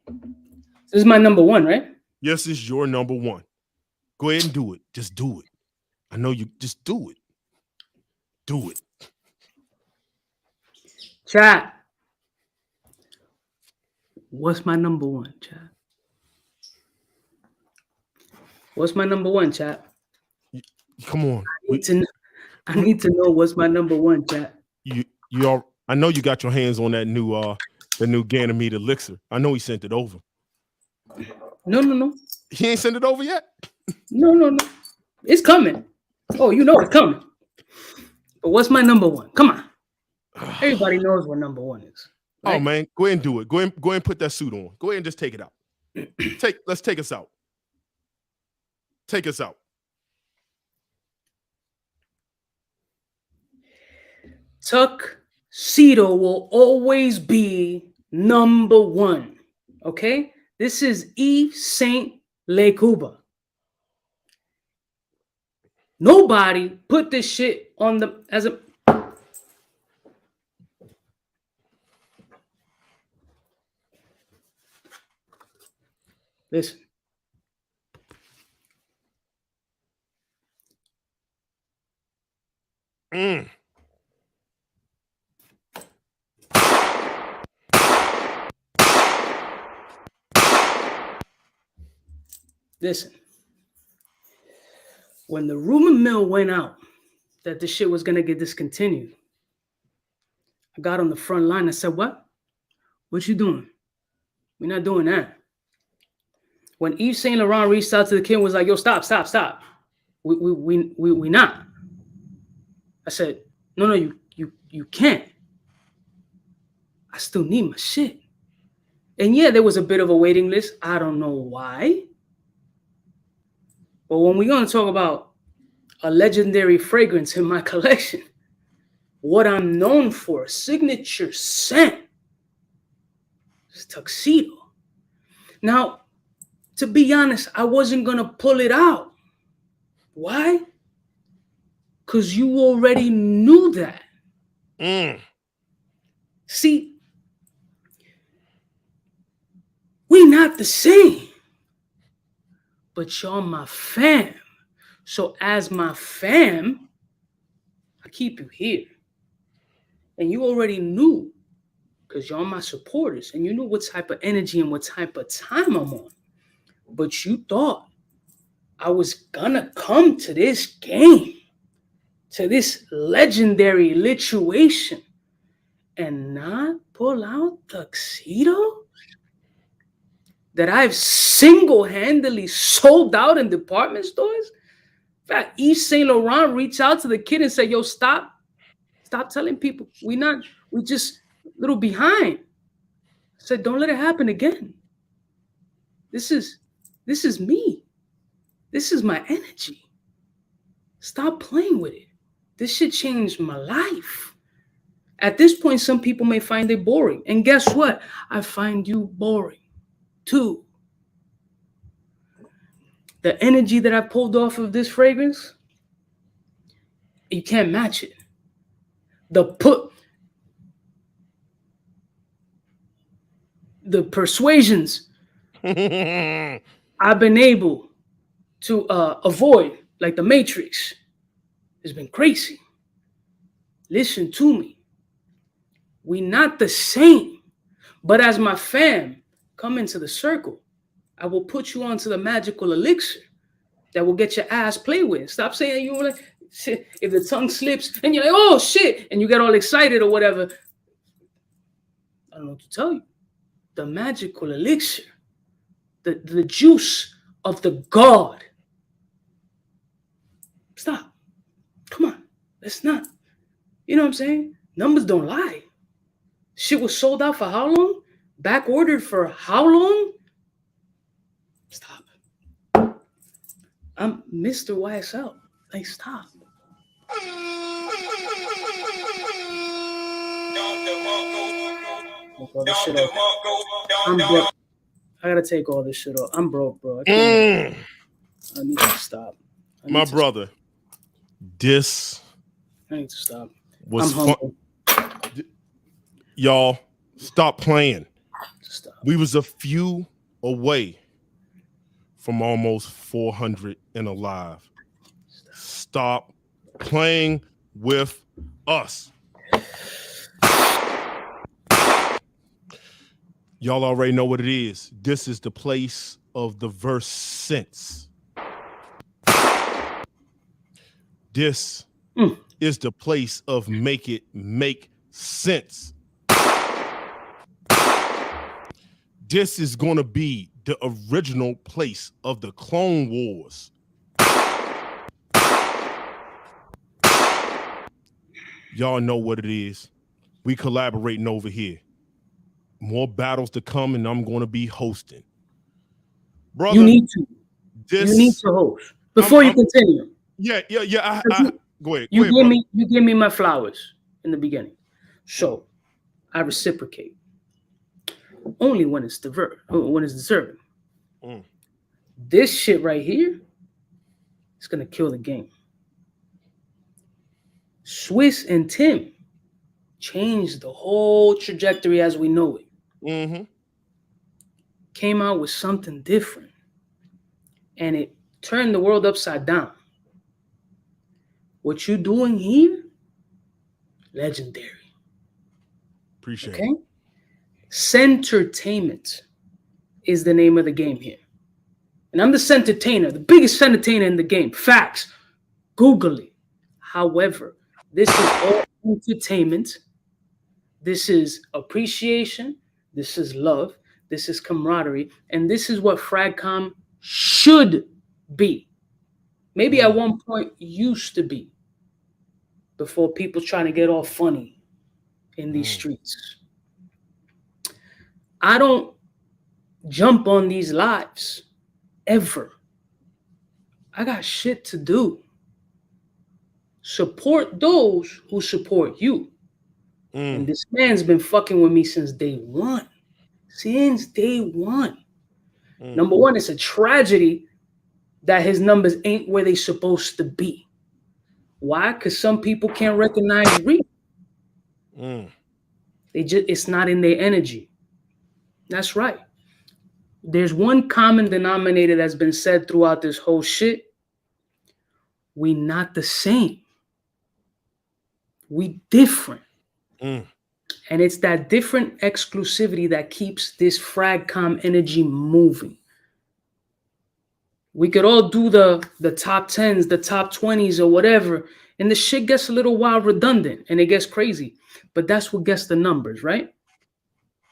This is my number one, right? Yes, it's your number one. Go ahead and do it. Just do it. I know you. Just do it. Do it. Chat. What's my number one, chat? What's my number one, chat? Come on. I need to know what's my number one, chat. I know you got your hands on that new Ganymede elixir. I know he sent it over. No. He ain't sent it over yet? No. It's coming. Oh, you know it's coming. But what's my number one? Come on. Everybody knows what number one is. Right? Oh man, go ahead and do it. Go ahead and put that suit on. Go ahead and just take it out. Let's take us out. Take us out. Tuxedo will always be number one. Okay? This is Yves Saint Le Cuba. Nobody put this shit on the as a listen. Listen. When the rumor mill went out that this shit was gonna get discontinued, I got on the front line and said, "What? What you doing? We're not doing that." When Yves Saint Laurent reached out to the king, was like, "Yo, stop. We not." I said, "No, you can't. I still need my shit." And yeah, there was a bit of a waiting list. I don't know why. But when we're going to talk about a legendary fragrance in my collection, what I'm known for, a signature scent, is Tuxedo. Now, to be honest, I wasn't going to pull it out. Why? Because you already knew that. See, we not the same. But y'all my fam. So as my fam, I keep you here. And you already knew, because y'all my supporters, and you knew what type of energy and what type of time I'm on. But you thought I was gonna come to this game, to this legendary lituation, and not pull out Tuxedo? That I've single-handedly sold out in department stores? In fact, Yves Saint Laurent reached out to the kid and said, "Yo, stop telling people we just a little behind." I said, "Don't let it happen again. This is me. This is my energy. Stop playing with it. This shit changed my life." At this point, some people may find it boring. And guess what? I find you boring too. The energy that I pulled off of this fragrance, you can't match it. The persuasions I've been able to avoid, like the Matrix, has been crazy. Listen to me. We not the same. But as my fam come into the circle, I will put you onto the magical elixir that will get your ass played with. Stop saying you were like, shit, if the tongue slips and you're like, "Oh shit," and you get all excited or whatever. I don't know what to tell you. The magical elixir, the juice of the God. Stop. Come on. Let's not. You know what I'm saying? Numbers don't lie. Shit was sold out for how long? Back ordered for how long? Stop. I'm Mr. YSL. Like, stop. I'm broke. I gotta take all this shit off. I'm broke, bro. I can't. I need to stop. My brother, this. I need to stop. Was fun. Y'all, stop playing. Stop. We was a few away from almost 400 and alive. Stop playing with us. Y'all already know what it is. This is the place of the Verscents. This is the place of make it make sense. This is going to be the original place of the Clone Wars. Y'all know what it is. We collaborating over here. More battles to come, and I'm going to be hosting. Brother, you need to host. Before you continue. Yeah. Go ahead. You gave me my flowers in the beginning. So I reciprocate. Only when it's deserving. This shit right here is gonna kill the game. Swiss and Tim changed the whole trajectory as we know it. Came out with something different, and it turned the world upside down. What you doing here, legendary. Appreciate it. Centertainment is the name of the game here. And I'm the centertainer, the biggest entertainer in the game. Facts. Google it. However, this is all entertainment. This is appreciation. This is love. This is camaraderie. And this is what Fragcom should be. Maybe at one point used to be. Before people trying to get all funny in these streets. I don't jump on these lives ever. I got shit to do. Support those who support you. And this man's been fucking with me since day one. Number one, it's a tragedy that his numbers ain't where they supposed to be. Why? Because some people can't recognize real. It's not in their energy. That's right. There's one common denominator that's been said throughout this whole shit. We not the same. We different. And it's that different exclusivity that keeps this Fragcom energy moving. We could all do the top 10s, the top 20s or whatever, and the shit gets a little wild redundant and it gets crazy. But that's what gets the numbers, right?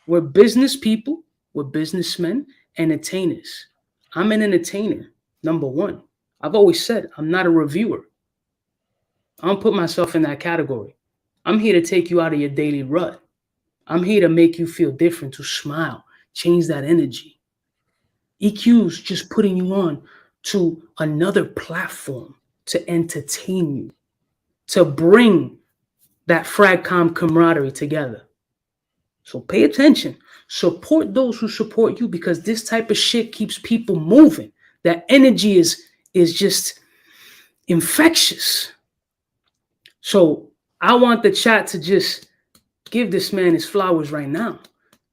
We're business people, we're businessmen, entertainers. I'm an entertainer, number one. I've always said I'm not a reviewer. I don't put myself in that category. I'm here to take you out of your daily rut. I'm here to make you feel different, to smile, change that energy. EQ's just putting you on to another platform to entertain you, to bring that Fragcom camaraderie together. So pay attention. Support those who support you, because this type of shit keeps people moving. That energy is just infectious. So I want the chat to just give this man his flowers right now,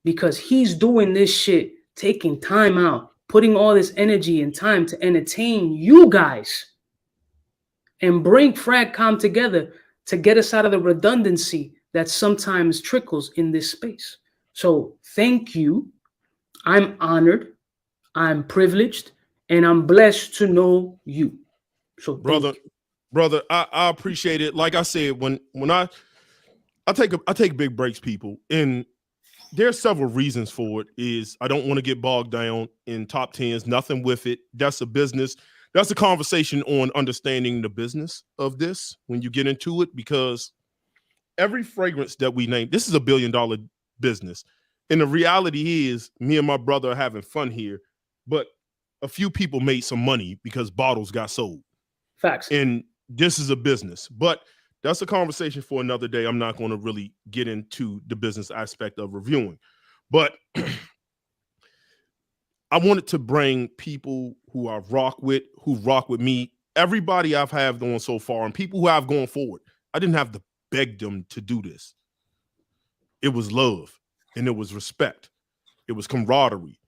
because he's doing this shit, taking time out, putting all this energy and time to entertain you guys and bring Fragcom together to get us out of the redundancy that sometimes trickles in this space. So thank you. I'm honored, I'm privileged, and I'm blessed to know you. So brother, I appreciate it. Like I said, when I take big breaks, people, and there's several reasons for it. Is I don't want to get bogged down in top 10s, nothing with it. That's a business. That's a conversation on understanding the business of this when you get into it, because every fragrance that we name, this is $1 billion business. And the reality is me and my brother are having fun here, but a few people made some money because bottles got sold. Facts. And this is a business, but that's a conversation for another day. I'm not going to really get into the business aspect of reviewing, but I wanted to bring people who I rock with, who rock with me, everybody I've had on so far, and people who I've gone forward. I didn't have to beg them to do this. It was love, and it was respect. It was camaraderie,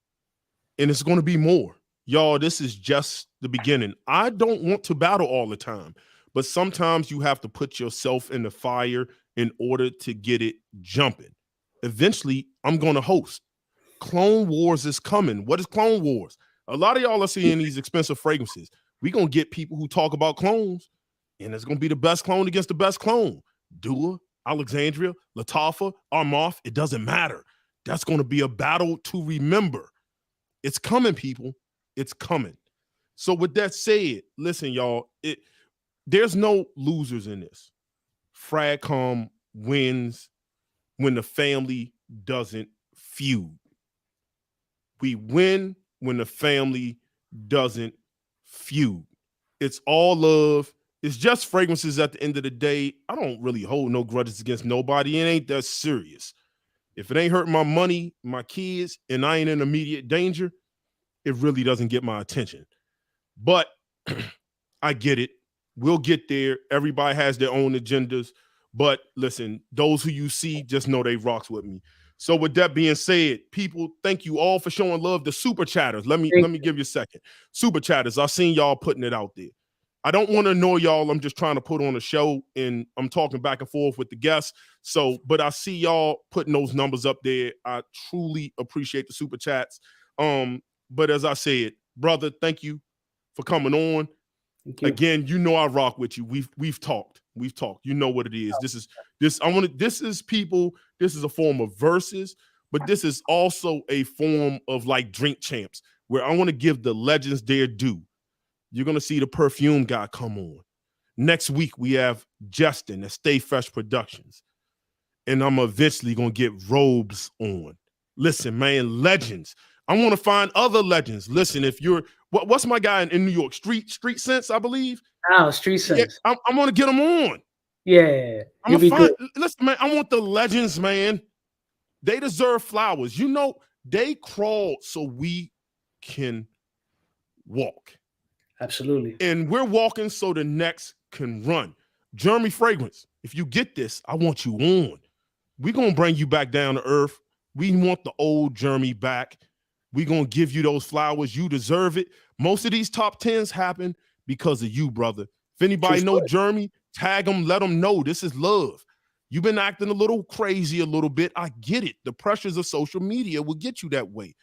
and it's going to be more. Y'all, this is just the beginning. I don't want to battle all the time, but sometimes you have to put yourself in the fire in order to get it jumping. Eventually, I'm going to host. Clone Wars is coming. What is Clone Wars? A lot of y'all are seeing these expensive fragrances. We're going to get people who talk about clones, and it's going to be the best clone against the best clone. Dua, Alexandria, Lattafa, Armoth, it doesn't matter. That's going to be a battle to remember. It's coming, people. It's coming. So with that said, listen, y'all, there's no losers in this. Fragcom wins when the family doesn't feud. We win when the family doesn't feud. It's all love. It's just fragrances at the end of the day. I don't really hold no grudges against nobody. It ain't that serious. If it ain't hurting my money, my kids, and I ain't in immediate danger, it really doesn't get my attention. But I get it. We'll get there. Everybody has their own agendas. But listen, those who you see, just know they rocks with me. So with that being said, people, thank you all for showing love to super chatters. Let me give you a second. Super chatters, I've seen y'all putting it out there. I don't want to annoy y'all. I'm just trying to put on a show, and I'm talking back and forth with the guests. So, but I see y'all putting those numbers up there. I truly appreciate the super chats. But as I said, brother, thank you for coming on. Again, you know I rock with you. We've talked. You know what it is. This is people. This is a form of verses, but this is also a form of like drink champs, where I want to give the legends their due. You're gonna see the perfume guy come on. Next week we have Justin at Stay Fresh Productions, and I'm eventually gonna get Robes on. Listen, man, legends. I want to find other legends. Listen, if you're what's my guy in New York? Street Sense, I believe. Oh, Street Sense. Yeah, I'm gonna get him on. Yeah, I'm gonna find. Listen, man, I want the legends, man. They deserve flowers. You know, they crawled so we can walk. Absolutely. And we're walking so the next can run. Jermyn Fragrance, if you get this, I want you on. We're gonna bring you back down to earth. We want the old Jermyn back. We're going to give you those flowers. You deserve it. Most of these top 10s happen because of you, brother. If anybody know Jermyn, tag them, let them know this is love. You've been acting a little crazy a little bit. I get it. The pressures of social media will get you that way.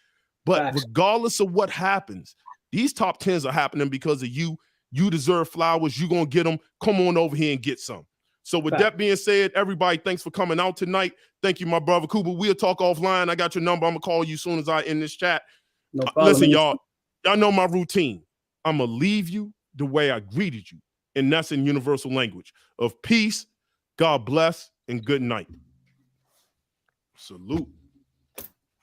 But regardless of what happens, these top 10s are happening because of you. You deserve flowers. You're going to get them. Come on over here and get some. So with that being said, everybody, thanks for coming out tonight. Thank you, my brother Kuba. We'll talk offline. I got your number. I'm going to call you as soon as I end this chat. No problem. Listen, y'all know my routine. I'm going to leave you the way I greeted you. And that's in universal language of peace, God bless, and good night. Salute.